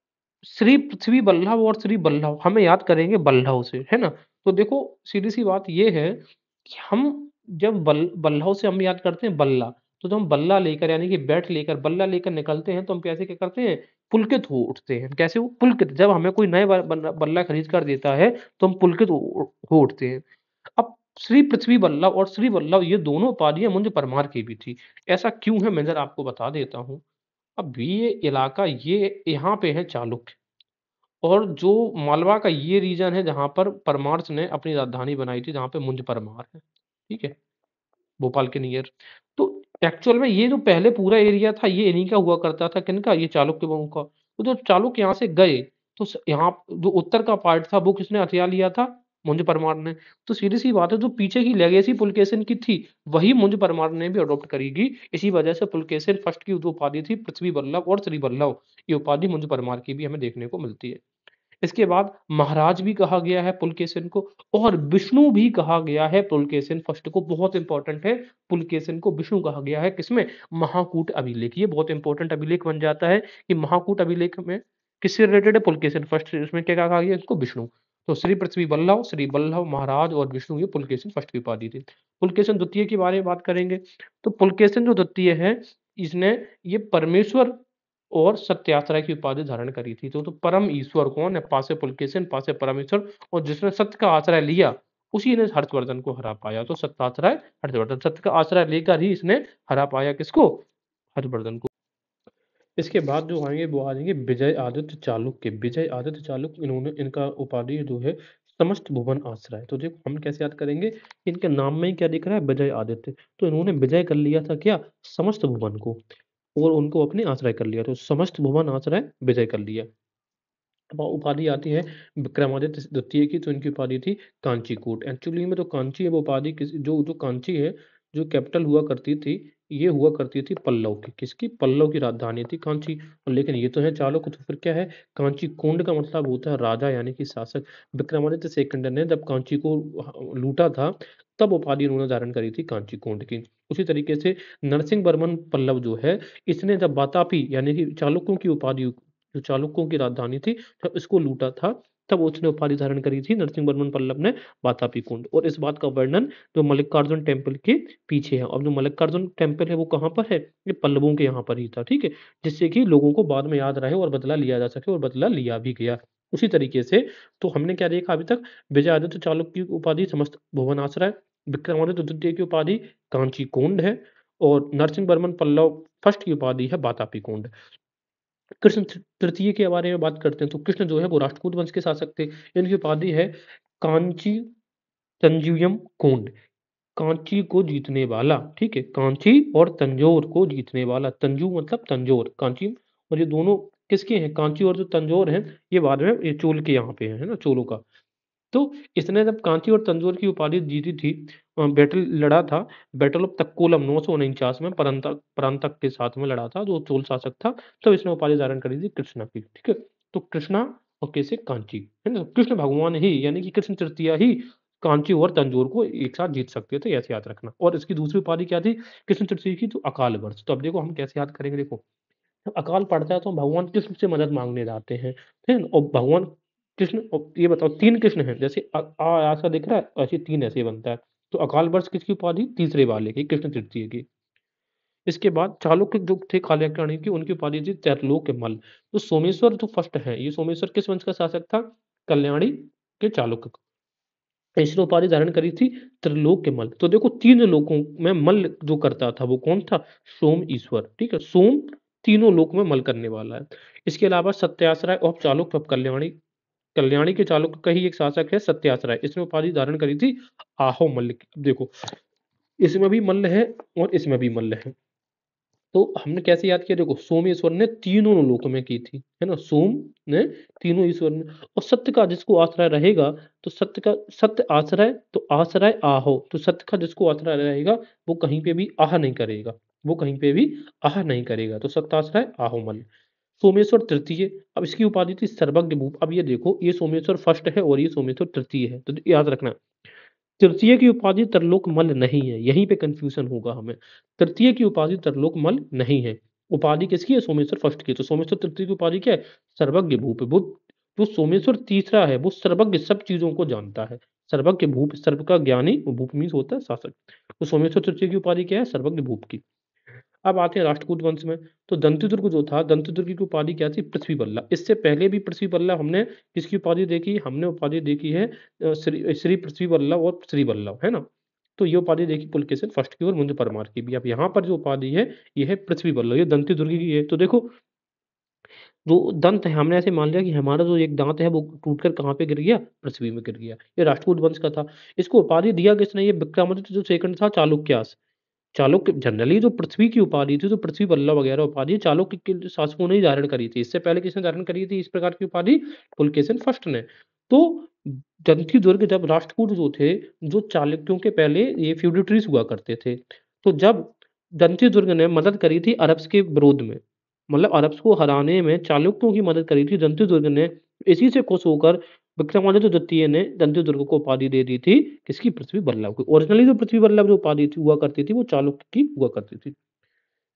Speaker 1: श्री पृथ्वी वल्लभ और श्री वल्लभ हमें याद करेंगे वल्लभ से, है ना? तो देखो, सीधी सी बात ये है कि हम जब वल्लभ से हम याद करते हैं बल्ला, तो जब हम बल्ला लेकर यानी कि बैट लेकर बल्ला लेकर निकलते हैं तो हम कैसे क्या करते हैं? पुलकित हो उठते हैं। कैसे? वो पुलकित, जब हमें कोई नया बल्ला खरीद कर देता है तो हम पुलकित हो उठते हैं। अब श्री पृथ्वी वल्लभ और श्री वल्लभ ये दोनों उपाधियां मुंज परमार की भी थी। ऐसा क्यों है मैं जरा आपको बता देता हूँ। अब ये इलाका, ये यहाँ पे है चालुक्य, और जो मालवा का ये रीजन है जहाँ पर परमार्स ने अपनी राजधानी बनाई थी, जहाँ पे मुंज परमार है। ठीक है, भोपाल के नियर। तो एक्चुअल में ये जो पहले पूरा एरिया था ये इन्हीं का हुआ करता था। किनका? ये चालुक्य वंश का। तो जो चालुक्य यहाँ से गए तो यहाँ जो उत्तर का पार्ट था वो किसने हथिया लिया था? मुंज परमार ने। तो सीधी सी बात है, जो पीछे की लेगेसी पुलकेशिन की थी वही मुंज परमार ने भी अडॉप्ट करेगी। इसी वजह से पुलकेशिन फर्स्ट की जो उपाधि थी पृथ्वी वल्लभ और श्री वल्लभ, ये उपाधि मुंज परमार की भी हमें देखने को मिलती है। इसके बाद महाराज भी कहा गया है पुलकेशिन को, और विष्णु भी कहा गया है पुलकेशिन फर्स्ट को। बहुत इंपॉर्टेंट है, पुलकेशिन को विष्णु कहा गया है। किसमें? महाकूट अभिलेख। ये बहुत इंपॉर्टेंट अभिलेख बन जाता है कि महाकूट अभिलेख में किससे रिलेटेड है? पुलकेशिन फर्स्ट। इसमें क्या कहा गया इसको? विष्णु। तो श्री पृथ्वी वल्लभ, श्री वल्लभ, महाराज और विष्णु, ये पुलकेशिन फर्स्ट की उपाधि थी। पुलकेशिन द्वितीय के बारे में बात करेंगे तो पुलकेशिन जो द्वितीय है, इसने ये परमेश्वर और सत्याश्रय की उपाधि धारण करी थी। तो परम ईश्वर कौन है? पासे पुलकेशिन, पासे परमेश्वर, और जिसने सत्य का आश्रय लिया उसी ने हर्षवर्धन को हरा पाया। तो सत्याश्रय हर्षवर्धन, सत्य का आश्रय लेकर ही इसने हरा पाया किसको? हर्षवर्धन को। इसके बाद जो आएंगे वो आ जाएंगे विजय आदित्य चालुक्य। विजय आदित्य चालुक्य, इन्होंने, इनका उपाधि जो है समस्त भुवन आश्रय। तो देखो हम कैसे याद करेंगे, इनके नाम में ही क्या दिख रहा है? विजय आदित्य। तो इन्होंने विजय कर लिया था क्या? समस्त भुवन को, और उनको अपने आश्रय कर लिया। तो समस्त भुवन आश्रय विजय कर लिया। अब उपाधि आती है विक्रमादित्य द्वितीय की, तो इनकी उपाधि थी कांचीकूट। एक्चुअली में तो कांची है वो उपाधि किस, जो जो कांची है, जो कैपिटल हुआ करती थी, ये हुआ करती थी पल्लव की। किसकी? पल्लव की राजधानी थी कांची। और लेकिन ये तो है चालुक्य, तो फिर क्या है? कांची कोंड का मतलब होता है राजा यानी कि शासक। विक्रमादित्य सेकंड ने जब कांची को लूटा था तब उपाधि उन्होंने धारण करी थी कांची कोंड की। उसी तरीके से नरसिंह वर्मन पल्लव जो है, इसने जब वातापी यानी कि चालुक्यों की उपाधि, जो चालुक्यों की राजधानी थी, जब इसको लूटा था तब उसने उपाधि धारण करी थी नरसिंह वर्मन पल्लव ने, वातापी कुंड। और इस बात का वर्णन जो मल्लिकार्जुन टेम्पल के पीछे है। और जो मल्लिकार्जुन टेम्पल है वो कहाँ पर है? ये पल्लवों के यहाँ पर ही था। ठीक है, जिससे कि लोगों को बाद में याद रहे और बदला लिया जा सके, और बदला लिया भी गया। उसी तरीके से तो हमने क्या देखा अभी तक? विजयादित्य चालुक्य की उपाधि समस्त भुवनाश्रय, विक्रमादित्य द्वितीय की उपाधि कांची कोंड है, और नरसिंह वर्मन पल्लव फर्स्ट की उपाधि है वातापी कोंड। कृष्ण तृतीय के बारे में बात करते हैं तो कृष्ण जो है वो राष्ट्रकूट वंश के शासक थे। इनकी उपाधि है कांची तंजूयम कोंड, कांची को जीतने वाला। ठीक है, कांची और तंजौर को जीतने वाला। तंजू मतलब तंजौर, कांची। और ये दोनों किसके हैं? कांची और जो तंजौर हैं, ये बाद में ये चोल के यहाँ पे है ना, चोलों का। तो इसने जब कांची और तंजौर की उपाधि जीती थी, बैटल लड़ा था, बैटल ऑफ तक्कोलम 949 में परांतक परांतक के साथ में लड़ा था, जो चोल शासक था। तब इसने उपाधि धारण करी थी कृष्णा की। ठीक है, तो कृष्णा और कैसे कांची, है ना? कृष्ण भगवान ही यानी कि कृष्ण तृतीया ही कांची और तंजौर को एक साथ जीत सकते थे, ऐसे याद रखना। और इसकी दूसरी उपाधि क्या थी कृष्ण तृतीय की? तो अकाल वर्ष। तो अब देखो हम कैसे याद करेंगे। देखो, जब अकाल पड़ता है तो हम भगवान कृष्ण से मदद मांगने जाते हैं, है ना? और भगवान कृष्ण, और ये बताओ तीन कृष्ण हैं, जैसे ऐसा दिख रहा है, ऐसे तीन ऐसे बनता है। तो अकाल वर्ष किसकी उपाधि? तीसरे वाले की, कृष्ण तृतीय की। इसके बाद चालुक्य जो थे काल्याकर्णी की, उनकी उपाधि थी त्रैलोक्यमल। तो सोमेश्वर जो फर्स्ट है, ये सोमेश्वर किस वंश का शासक था? कल्याणी के चालुक्य का। इसने उपाधि धारण करी थी त्रिलोक्यमल। तो देखो तीन लोकों में मल जो करता था वो कौन था? सोम ईश्वर। ठीक है, सोम तीनों लोक में मल करने वाला है। इसके अलावा सत्याश्रय और चालुक्य और कल्याणी, कल्याणी के चालुक्य का ही एक शासक है सत्याश्रय, इसने उपाधि धारण करी थी आहो मल्ल की। अब देखो इसमें भी मल्ल है और इसमें भी मल्ल है, तो हमने कैसे याद किया? देखो सोमेश्वर ने तीनों लोक में की थी, है ना? सोम ने तीनों ईश्वर ने, और सत्य का जिसको आश्रय रहेगा, तो सत्य का सत्य आश्रय, तो आश्रय आहो, तो सत्य का जिसको आश्रय रहेगा वो कहीं पे भी आह नहीं करेगा, वो कहीं पे भी आह नहीं करेगा, तो सत्याश्रय आहोमल। सोमेश्वर तृतीय, अब इसकी उपाधि थी सर्वज्ञ भूप। अब ये देखो ये सोमेश्वर फर्स्ट है और ये सोमेश्वर तृतीय है, तो याद रखना तृतीय की उपाधि तरलोकमल नहीं है, यहीं पे कंफ्यूजन होगा हमें। तृतीय की उपाधि तरलोकमल नहीं है, उपाधि किसकी है? सोमेश्वर फर्स्ट की। तो सोमेश्वर तृतीय की उपाधि क्या है? सर्वज्ञ भूप। वो जो सोमेश्वर तीसरा है वो सर्वज्ञ, सब चीजों को जानता है। सर्वज्ञ भूप, सर्व का ज्ञानी, भूप मीन्स होता है शासक। तो सोमेश्वर तृतीय की उपाधि क्या है? सर्वज्ञ भूप की। अब आते हैं राष्ट्रकूट वंश में। तो दंतीदुर्ग जो था, दंतीदुर्ग की उपाधि क्या थी? पृथ्वी बल्ला। इससे पहले भी पृथ्वी बल्ला हमने किसकी उपाधि देखी? हमने उपाधि देखी है श्री श्री पृथ्वी बल्लभ और श्री बल्लभ, है ना? तो ये उपाधि देखी पुलकेशिन फर्स्ट की और मुंज परमार की भी। अब यहाँ पर जो उपाधि है ये है पृथ्वी बल्लभ, ये दंतीदुर्ग की है। तो देखो जो दंत है, हमने ऐसे मान लिया कि हमारा जो एक दांत है वो टूटकर कहाँ पे गिर गया? पृथ्वी में गिर गया। ये राष्ट्रकूट वंश का था। इसको उपाधि दिया किसने? ये विक्रमादित्य जो सेकंड था चालुक्यास। चालुक्य जनरली जो पृथ्वी की उपाधि थी, तो पृथ्वी बल्लभ वगैरह उपाधि चालुक्य के शासकों ने ही धारण करी थी। इससे पहले किसने धारण करी थी इस प्रकार की उपाधि? पुलकेशिन फर्स्ट ने। तो दंती दुर्ग जब राष्ट्रकूट जो थे, जो चालुक्यों के पहले ये फ्यूडिटरीज हुआ करते थे, तो जब दंती दुर्ग ने मदद करी थी अरब्स के विरोध में, मतलब अरब्स को हराने में चालुक्यों की मदद करी थी दंती दुर्ग ने, इसी से खुश होकर विक्रमादित्य द्वितीय ने दंती दुर्ग को उपाधि दे दी थी किसकी? पृथ्वी बल्लभ की। ओरिजिनली जो पृथ्वी बल्लभ जो उपाधि थी हुआ करती थी वो चालुक्य की हुआ करती थी।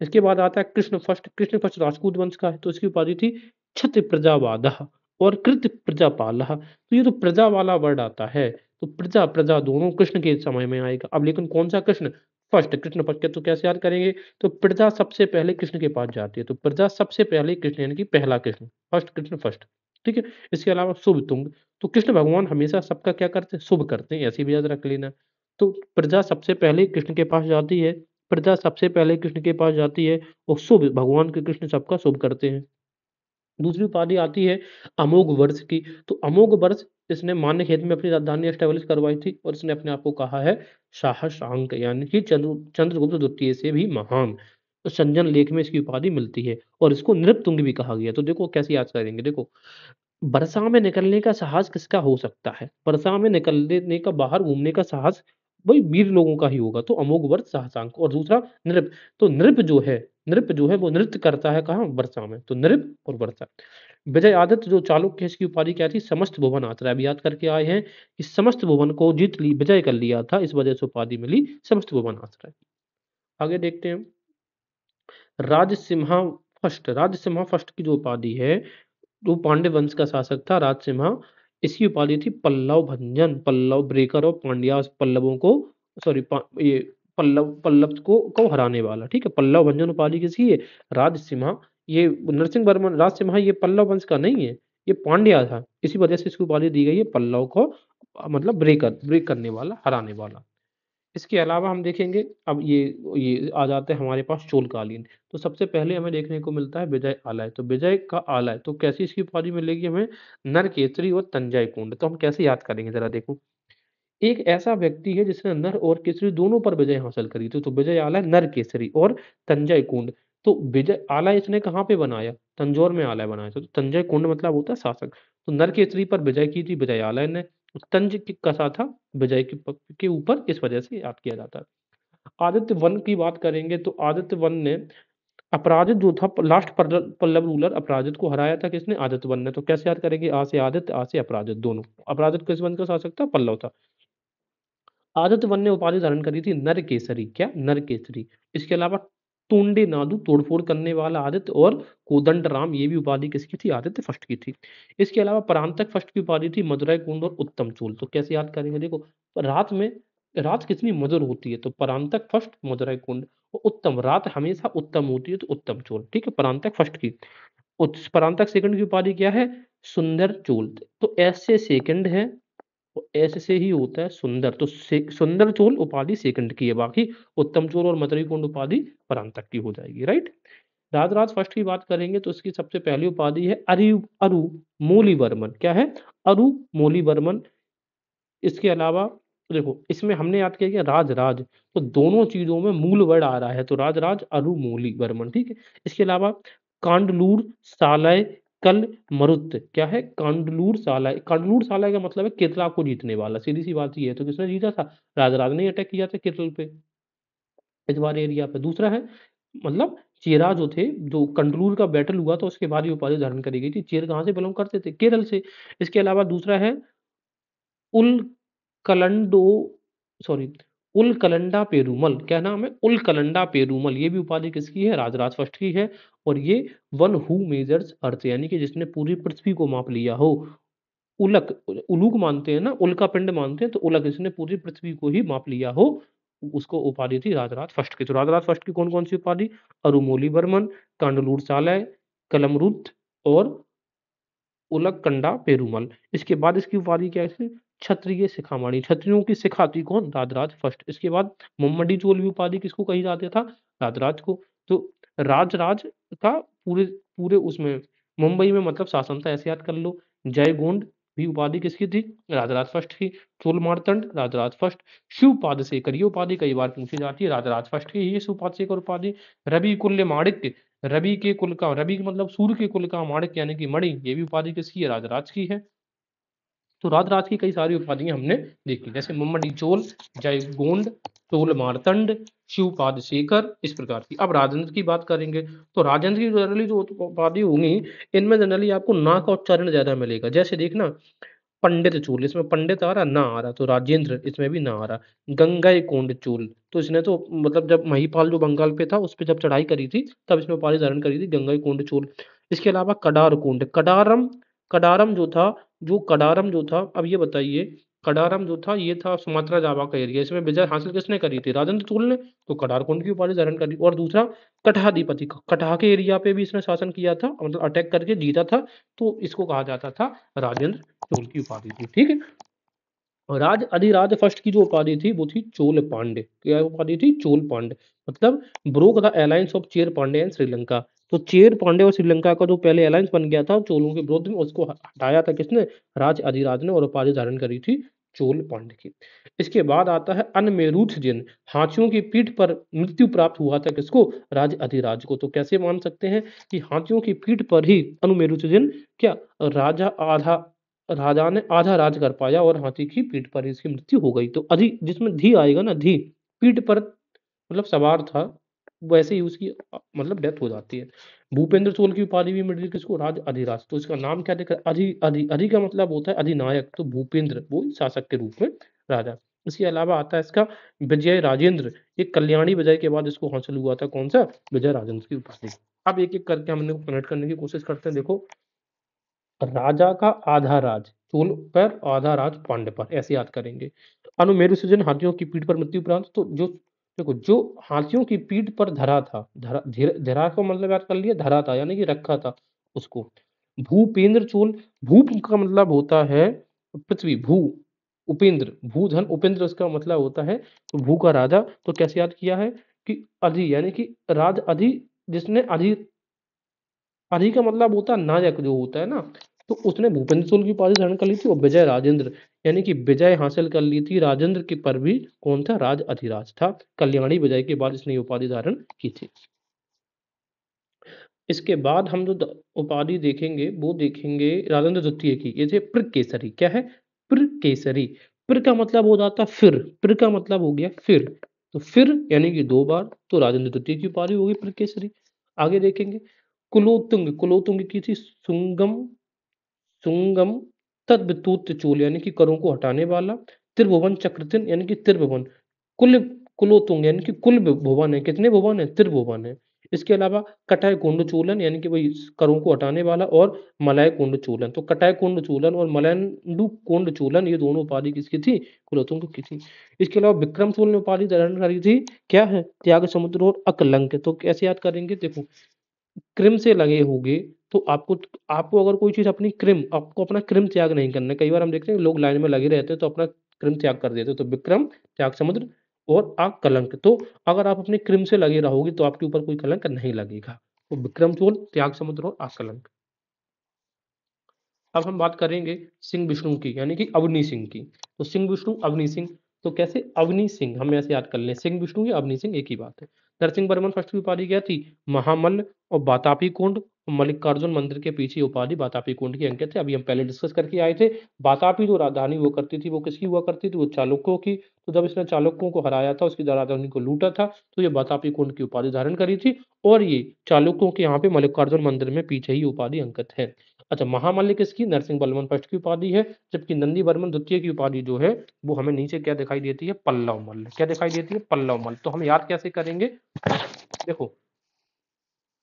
Speaker 1: इसके बाद आता है कृष्ण फर्स्ट। कृष्ण फर्स्ट राजपूत वंश का है, तो इसकी उपाधि थी क्षत्र प्रजावादः और कृत प्रजापालः। तो ये जो प्रजा वाला वर्ड आता है, तो प्रजा प्रजा दोनों कृष्ण के समय में आएगा। अब लेकिन कौन सा कृष्ण? फर्स्ट। कृष्ण फर्स्ट के तो कैसे याद करेंगे? तो प्रजा सबसे पहले कृष्ण के पास जाती है, तो प्रजा सबसे पहले कृष्ण यानी कि पहला कृष्ण, फर्स्ट कृष्ण फर्स्ट। ठीक है। इसके अलावा शुभ तुंग, तो कृष्ण भगवान हमेशा सबका क्या करते हैं? शुभ करते हैं, ऐसे भी याद रख लेना। तो प्रजा सबसे पहले कृष्ण के पास जाती है, प्रजा सबसे पहले कृष्ण के पास जाती है और शुभ भगवान के कृष्ण सबका शुभ करते हैं। दूसरी उपाधि आती है अमोघ वर्ष की। तो अमोघ वर्ष, इसने मान्यखेत में अपनी राजधानी एस्टेब्लिश करवाई थी और इसने अपने आप को कहा है शाहशांक, यानी कि चंद्रगुप्त द्वितीय से भी महान। तो संजन लेख में इसकी उपाधि मिलती है और इसको नृपतुंग भी कहा गया। तो देखो कैसे याद करेंगे? देखो वर्षा में निकलने का साहस किसका हो सकता है? वर्षा में निकलने का, बाहर घूमने का साहस वही वीर लोगों का ही होगा। तो अमोघ वर्ष साहसांक। और दूसरा नृप, तो नृप जो है वो नृत्य करता है कहाँ? वर्षा में। तो नृप और वर्षा। विजय आदित्य जो चालुक्य है, इसकी उपाधि क्या थी? समस्त भुवन आश्रय। अब याद करके आए हैं कि समस्त भुवन को जीत ली, विजय कर लिया था, इस वजह से उपाधि मिली समस्त भुवन आश्रय। आगे देखते हैं राजसिम्हा फर्स्ट। राजसिम्हा फर्स्ट की जो उपाधि है, वो पांड्य वंश का शासक था राजसिम्हा। इसकी उपाधि थी पल्लव भंजन, पल्लव ब्रेकर और पांड्यास पल्लवों को, सॉरी ये पल्लव को हराने वाला। ठीक है, पल्लव भंजन उपाधि किसकी है? राजसिम्हा। ये नरसिंह वर्मन राजसिम्हा ये पल्लव वंश का नहीं है, ये पांड्या था, इसी वजह से इसकी उपाधि दी गई है पल्लव को, मतलब ब्रेक करने वाला, हराने वाला। इसके अलावा हम देखेंगे अब ये आ जाते हैं हमारे पास चोलकालीन। तो सबसे पहले हमें देखने को मिलता है विजय आलय। तो विजय का आलय, तो कैसी इसकी उपाधि मिलेगी हमें? नरकेसरी और तंजय कुंड। तो हम कैसे याद करेंगे जरा देखो। एक ऐसा व्यक्ति है जिसने नर और केसरी दोनों पर विजय हासिल करी थी, तो विजय आलय नर केसरी और तंजय कुंड। तो विजय आलय इसने कहाँ पे बनाया? तंजौर में आलय बनाया था। तो तंजय कुंड मतलब होता है शासक। तो नर केसरी पर विजय की थी विजय आलय ने, तंज की कसा था विजय के ऊपर, इस वजह से याद किया जाता है। आदित्य वन की बात करेंगे तो आदित्य वन ने अपराजित जो था, लास्ट पल्लव रूलर अपराजित को हराया था किसने? आदित्य वन ने। तो कैसे याद करेंगे? आ से आदित्य, आ से अपराजित दोनों। अपराजित किस वन का शासक था? पल्लव था। आदित्य वन ने उपाधि धारण करी थी नरकेसरी। क्या? नरकेसरी। इसके अलावा टोंडे नादू, तोड़फोड़ करने वाला आदित्य, और कोदंड राम, ये भी उपाधि किसकी थी? आदित्य फर्स्ट की थी। इसके अलावा परांतक फर्स्ट की उपाधि थी मदुरई कुंड और उत्तम चूल। तो कैसे याद करेंगे? देखो रात में, रात कितनी मधुर होती है, तो परांतक फर्स्ट, मदुरई कुंड और उत्तम, रात हमेशा उत्तम होती है, तो उत्तम चूल। ठीक है, परांतक फर्स्ट की। परांतक सेकंड की उपाधि क्या है? सुंदर चूल। तो ऐसे सेकंड है, तो ऐसे से ही होता है सुंदर। तो सुंदर चोल उपाधि सेकंड की है, बाकी उत्तम चोल और मदरी कुंड उपाधि परांतक की हो जाएगी। राइट। राजराज फर्स्ट की बात करेंगे तो इसकी सबसे पहली उपाधि है अरुमोलीवर्मन। क्या है? अरुमोलीवर्मन। इसके अलावा देखो इसमें हमने याद किया कि राजराज, तो दोनों चीज़ों में मूल वर्ड आ रहा है, तो राजराज अरुमोलीवर्मन, ठीक है? इसके अलावा कांडलूर सालय कल मरुत। क्या है? कांडलूर सालय। कांडलूर सालय का मतलब है केरला को जीतने वाला, सीधी-सी बात ये है। तो किसने जीता था? राजराज ने अटैक किया था केरल पे, इतवार एरिया पे। दूसरा है मतलब चेरा जो थे, जो कंडलूर का बैटल हुआ था उसके बाद ये उपाधि धारण करी गई थी। चेर कहाँ से बिलॉन्ग करते थे? केरल से। इसके अलावा दूसरा है उल कलंडो सॉरी उलकलंडा पेरूमल। क्या नाम है? उलकलंडा पेरूमल। ये भी उपाधि किसकी है? राजराज फर्स्ट की है। और ये वन हु मेजर्स अर्थ, यानी कि जिसने पूरी पृथ्वी को माप लिया हो। उलक उलूक मानते हैं ना, उल्का पिंड मानते हैं, तो उलक इसने पूरी पृथ्वी को ही माप लिया हो, उसको उपाधि थी राजराज फर्स्ट की। तो राजराज फर्स्ट की कौन कौन सी उपाधि? अरुमोलीवर्मन, कांडलूर सालय, कलमरुद्ध और उलकंडा पेरूमल। इसके बाद इसकी उपाधि क्या है? क्षत्रिय शिखामणि। क्षत्रियों की शिखा थी कौन? राजराज फर्स्ट। इसके बाद मुम्मडी चोल भी उपाधि किसको कही जाता था? राजराज को। तो राजराज का पूरे पूरे उसमें मुंबई में मतलब शासन था, ऐसे याद कर लो। जयगोंड भी उपाधि किसकी थी? राजराज फर्स्ट की। चोल मार्तंड राजराज फर्स्ट। शिवपाद शेखर, ये उपाधि कई बार पूछी जाती है, राजराज फर्स्ट की ये शिवपाद शेखर उपाधि। रवि कुल्य माणिक्य, रवि के कुल का, रवि का मतलब सूर्य के कुल का, माणिक्य यानी कि मणि, ये भी उपाधि किसकी है? राजराज की है। तो राजराज की कई सारी उपाधियां हमने देखी, जैसे मुम्मडी चोल, जयगोंड, चोल मार्तंड, शिवपाद शेखर, इस प्रकार की। अब राजेंद्र की बात करेंगे तो राजेंद्र की जनरली जो उपाधि होंगी, इनमें जनरली आपको ना का उच्चारण ज्यादा मिलेगा। जैसे देखना, पंडित चूल, इसमें पंडित आ रहा, ना आ रहा, तो राजेंद्र इसमें भी ना आ रहा। गंगई कोंड चूल, तो इसने तो मतलब जब महिपाल जो बंगाल पे था उस पे जब चढ़ाई करी थी तब इसमें उपाधि धारण करी थी, गंगई कोंड चूल। इसके अलावा कडार कोंड, कडारम, कडारम जो था, जो कडारम जो था, अब ये बताइए, कडारम जो था ये था सुमात्रा जावा का एरिया, इसमें विजय हासिल किसने करी थी? राजेंद्र चोल ने। तो कडार कोंड की उपाधि धारण करी। और दूसरा कटहाधिपति, कटहा के एरिया पे भी इसने शासन किया था, मतलब अटैक करके जीता था, तो इसको कहा जाता था राजेंद्र चोल की उपाधि थी, ठीक है। और राज अधिराज फर्स्ट की जो उपाधि थी वो थी चोल पांड्य। क्या उपाधि थी? चोल पांड्य। मतलब broke the alliance of Chera Pandya and Sri Lanka. तो चेर पांड्य और श्रीलंका का जो पहले अलायंस बन गया था चोलों के विरोध में, उसको हटाया था किसने? राज अधिराज ने, और उपाधि धारण करी थी चोल पांड्य की। इसके बाद आता है अनमेरुथ जिन, हाथियों की पीठ पर मृत्यु प्राप्त हुआ था किसको? राज अधिराज को। तो कैसे मान सकते हैं कि हाथियों की पीठ पर ही अनुमेरुथ जिन क्या राजा आधा राजा ने आधा राज कर पाया और हाथी की पीठ पर इसकी मृत्यु हो गई। तो अधि जिसमें धी आएगा ना, धी पीठ पर मतलब सवार था, वैसे ही उसकी मतलब डेथ हो जाती है। भूपेंद्र चोल की उपाधि भी मिली किसको? राज अधिराज। तो इसका नाम क्या देखा? अधि अधि अधि का मतलब होता है अधिनायक, तो भूपेंद्र वो शासक के रूप में राजा। इसके अलावा आता है इसका विजय राजेंद्र, ये कल्याणी विजय के बाद इसको हासिल हुआ था, कौन सा? विजय राजेंद्र की उपाधि। अब एक एक करके हम इनको कनेक्ट करने की कोशिश करते हैं। देखो, राजा का आधा राज चोल पर, आधा राज पांड्य पर, ऐसे याद करेंगे। अनुमेरु सृजन, हाथियों की पीठ पर मृत्यु प्राप्त। तो जो देखो, जो हाथियों की पीठ पर धरा था, धरा का मतलब याद कर लिया, धरा था यानी कि रखा था उसको। भूपेंद्र चोल, भूप का मतलब होता है पृथ्वी, भू उपेंद्र, भूधन उपेंद्र उसका मतलब होता है, तो भू का राजा। तो कैसे याद किया है कि अधि यानी कि राज अधि, जिसने अधि, अधि का मतलब होता है नायक जो होता है ना, तो उसने भूपेंद्र चोल की उपाधि धारण कर ली थी। और विजय राजेंद्र यानी कि विजय हासिल कर ली थी राजेंद्र के पर भी, कौन था? राज अधिराज था। कल्याणी विजय के बाद इसने ये उपाधि धारण की थी। इसके बाद हम जो उपाधि देखेंगे वो देखेंगे राजेंद्र द्वितीय की, ये थे प्रकेसरी। क्या है? प्रकेसरी। प्र का मतलब हो जाता फिर, प्र का मतलब हो गया फिर, तो फिर यानी कि दो बार, तो राजेंद्र द्वितीय की उपाधि होगी प्रकेसरी। आगे देखेंगे कुलोत्तुंग, कुलोत्तुंग की थी सुंगम, सुंगम तद्वितूत चूल, यानी कि करों को हटाने वाला। त्रिभुवन चक्रतिन यानी कि त्रिभुवन। कुल कुलोतुंग यानी कि कुल भुवन है, कितने भुवन है? त्रिभुवन है। इसके अलावा कटाय कुंड चूलन यानी कि वही करों को हटाने वाला, और मलय कुंड चूलन। तो कटाय कुंड चूलन और मलयंडु कुंड चूलन, ये दोनों उपाधि किसकी थी? कुलोतुंग की थी। इसके अलावा विक्रम चूल ने उपाधि धारण करी थी, क्या है? त्याग समुद्र और अकलंक। तो कैसे याद करेंगे? देखो, क्रिम से लगे होंगे, तो आपको आपको अगर कोई चीज़ अपनी क्रिम, आपको अपना क्रिम त्याग नहीं करना है। कई बार हम देखते हैं लोग लाइन में लगे रहते हैं तो अपना क्रिम त्याग कर देते हैं। तो विक्रम, त्याग समुद्र और कलंक। तो अगर आप अपनी क्रिम से लगे रहोगे तो आपके ऊपर कोई कलंक नहीं लगेगा। तो विक्रमचोल, त्याग समुद्र और आकलंक। अब हम बात करेंगे सिंह विष्णु की, यानी कि अवनी सिंह की। तो सिंह विष्णु अवनी सिंह, तो कैसे अवनी सिंह, हम ऐसे याद कर लें, सिंह विष्णु या अवनी सिंह एक ही बात है। नरसिंह वर्मन फर्स्ट की उपाधि क्या थी? महामल्ल और बातापी कुंड, मल्लिकार्जुन मंदिर के पीछे उपाधि बातापी कुंड की अंकित है। अभी हम पहले डिस्कस करके आए थे। बातापी जो राजधानी हुआ करती थी वो किसकी हुआ करती थी? वो चालुक्यों की। तो जब इसने चालुक्यों को हराया था, उसकी राजधानी को लूटा था, तो ये बातापी कुंड की उपाधि धारण करी थी। और ये चालुक्यों के यहाँ पे मल्लिकार्जुन मंदिर में पीछे ही उपाधि अंकित है। अच्छा, महामल्ल किसकी? नरसिंह वर्मन फर्स्ट की उपाधि है। जबकि नंदी वर्मन द्वितीय की उपाधि जो है वो हमें नीचे क्या दिखाई देती है? पल्लव मल्ल। क्या दिखाई देती है? पल्लव मल्ल। तो हम याद कैसे करेंगे? देखो,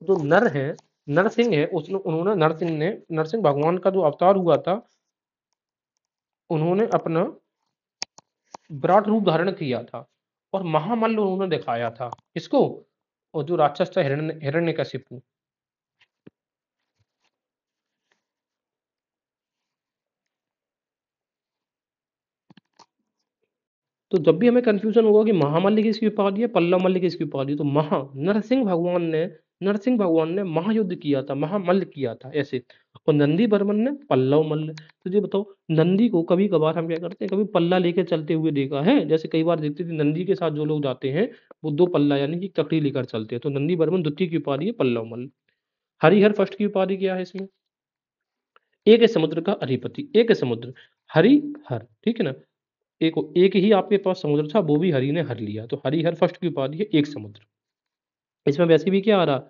Speaker 1: जो नर है, नरसिंह है, उसने उन्होंने नरसिंह ने, नरसिंह भगवान का जो अवतार हुआ था, उन्होंने अपना विराट रूप धारण किया था। और महामल्ल उन्होंने दिखाया था किसको? और जो राक्षस था हिरण्यकशिपु। तो जब भी हमें कंफ्यूजन होगा कि महामल्ल किसकी उपाधि है, पल्लव मल्ल किसकी उपाधि है, तो नरसिंह भगवान ने महायुद्ध किया था, महामल्ल किया था ऐसे। और नंदी बर्मन ने पल्लव मल्ल। तो ये बताओ, नंदी को कभी कभार हम क्या करते हैं, कभी पल्ला लेकर चलते हुए देखा है? जैसे कई बार देखते थे नंदी के साथ जो लोग जाते हैं वो दो पल्ला यानी कि तकड़ी लेकर चलते हैं। तो नंदी बर्मन द्वितीय की उपाधि है पल्लव मल्ल। हरिहर फर्स्ट की उपाधि क्या है इसमें? एक है समुद्र का अधिपति, एक है समुद्र, हरिहर, ठीक है ना। एक ही आपके पास समुद्र था, वो भी हरि ने हर लिया। तो हरिहर फर्स्ट की उपाधि है एक समुद्र। इसमें वैसे भी क्या आ रहा?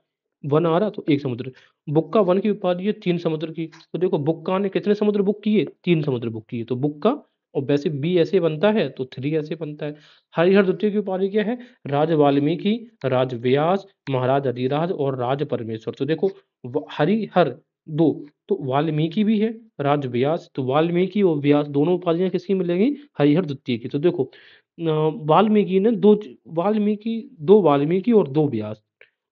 Speaker 1: वन आ रहा, तो एक समुद्र। बुक्का वन की उपाधि है तीन समुद्र की। तो देखो, बुक्का ने कितने समुद्र बुक किए? तीन समुद्र बुक किए। तो बुक्का, और वैसे बी ऐसे बनता है तो थ्री ऐसे बनता है। हरिहर द्वितीय की उपाधि क्या है? राज वाल्मीकि, राज व्यास, महाराज अधिराज और राज परमेश्वर। तो देखो, हरिहर दो, तो वाल्मीकि भी है, राज व्यास, तो वाल्मीकि और व्यास दोनों उपाधियां किसकी मिलेंगी? हरिहर द्वितीय की। तो देखो, वाल्मीकि ने दो वाल्मीकि और दो व्यास,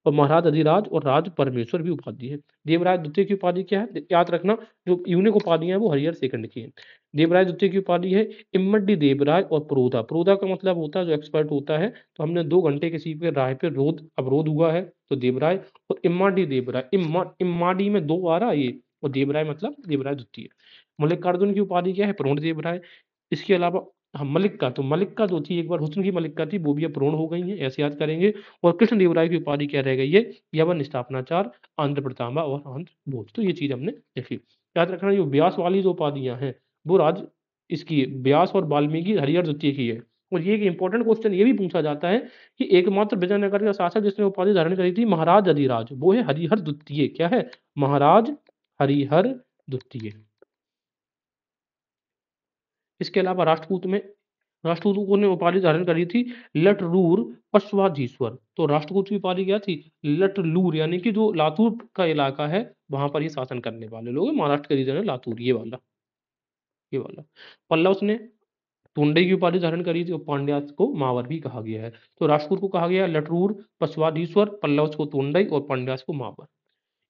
Speaker 1: और महाराज अधिराज और राज परमेश्वर भी उपाधि है। देवराय द्वितीय की उपाधि क्या है? याद रखना, जो यूनिक उपाधियां हैं वो हरिहर सेकंड की है। देवराय द्वितीय की उपाधि है इम्मडी देवराय और प्रोधा। प्रोधा का मतलब होता है जो एक्सपर्ट होता है। तो हमने 2 घंटे किसी पे राय पे रोध अवरोध हुआ है तो देवराय। और इम्माडी देवराय, इम्माडी में दो आ रहा है ये, और देवराय मतलब देवराय द्वितीय। मल्लिकार्जुन की उपाधि क्या है? प्रोण देवराय। इसके अलावा, हाँ, मलिक्का जो थी, एक बार हुस्न की मलिक्का थी, वो भी अब प्रोण हो गई है, ऐसे याद करेंगे। और कृष्णदेवराय की उपाधि क्या रह गई है? यवन स्थापनाचार, आंध्र प्रतांबा और आंध्र भोज। तो ये चीज हमने देखी। याद रखना, जो व्यास वाली जो उपाधियां हैं वो राज इसकी व्यास और वाल्मीकि हरिहर द्वितीय की है। और ये एक इंपॉर्टेंट क्वेश्चन ये भी पूछा जाता है कि एकमात्र विजयनगर का शासक जिसने उपाधि धारण करी थी महाराज अधिराज, वो है हरिहर द्वितीय। क्या है? महाराज हरिहर द्वितीय। इसके अलावा राष्ट्रकूटों ने उपाधि धारण करी थी लटरूर पश्वाधीश्वर। तो राष्ट्रकूट की उपाधि क्या थी? लटलूर, यानी कि जो लातूर का इलाका है वहां पर ये शासन करने वाले लोग हैं। महाराष्ट्र का रीजन है लातूर, ये वाला। पल्लव ने टुंडई की उपाधि धारण करी थी और पांड्या को मावर भी कहा गया है। तो राष्ट्रकूट को कहा गया है लटरूर पश्वाधीश्वर, पल्लव को टुंडई और पांड्यास को मावर।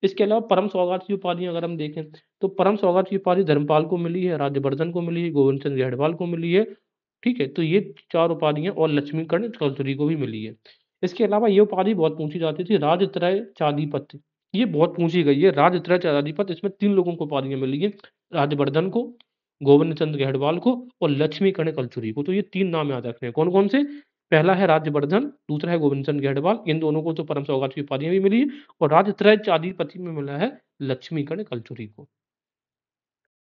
Speaker 1: इसके अलावा परम सौगात की उपाधियां अगर हम देखें, तो परम सौगात की उपाधि धर्मपाल को मिली है, राज्यवर्धन को मिली है, गोविंद चंद्र गढ़वाल को मिली है। ठीक है, तो ये चार उपाधियां, और लक्ष्मीकर्ण चौधरी को भी मिली है। इसके अलावा ये उपाधि बहुत पूछी जाती थी, राजत्रय चाधिपत्य। ये बहुत पूछी गई है, राजत्रय चाधिपत्य। इसमें 3 लोगों को उपाधियां मिली है, राजवर्धन को, गोविंद चंद्र गढ़वाल को और लक्ष्मीकर्ण कलचुरी को। तो ये 3 नाम याद रखने हैं। कौन कौन से? पहला है राज्यवर्धन, दूसरा है गोविंद चंद्र गढ़वाल, इन दोनों को तो परम सौगात की उपाधियां भी मिली है। और राजत्रय चाधिपति में मिला है लक्ष्मीकर्ण कलचुरी को।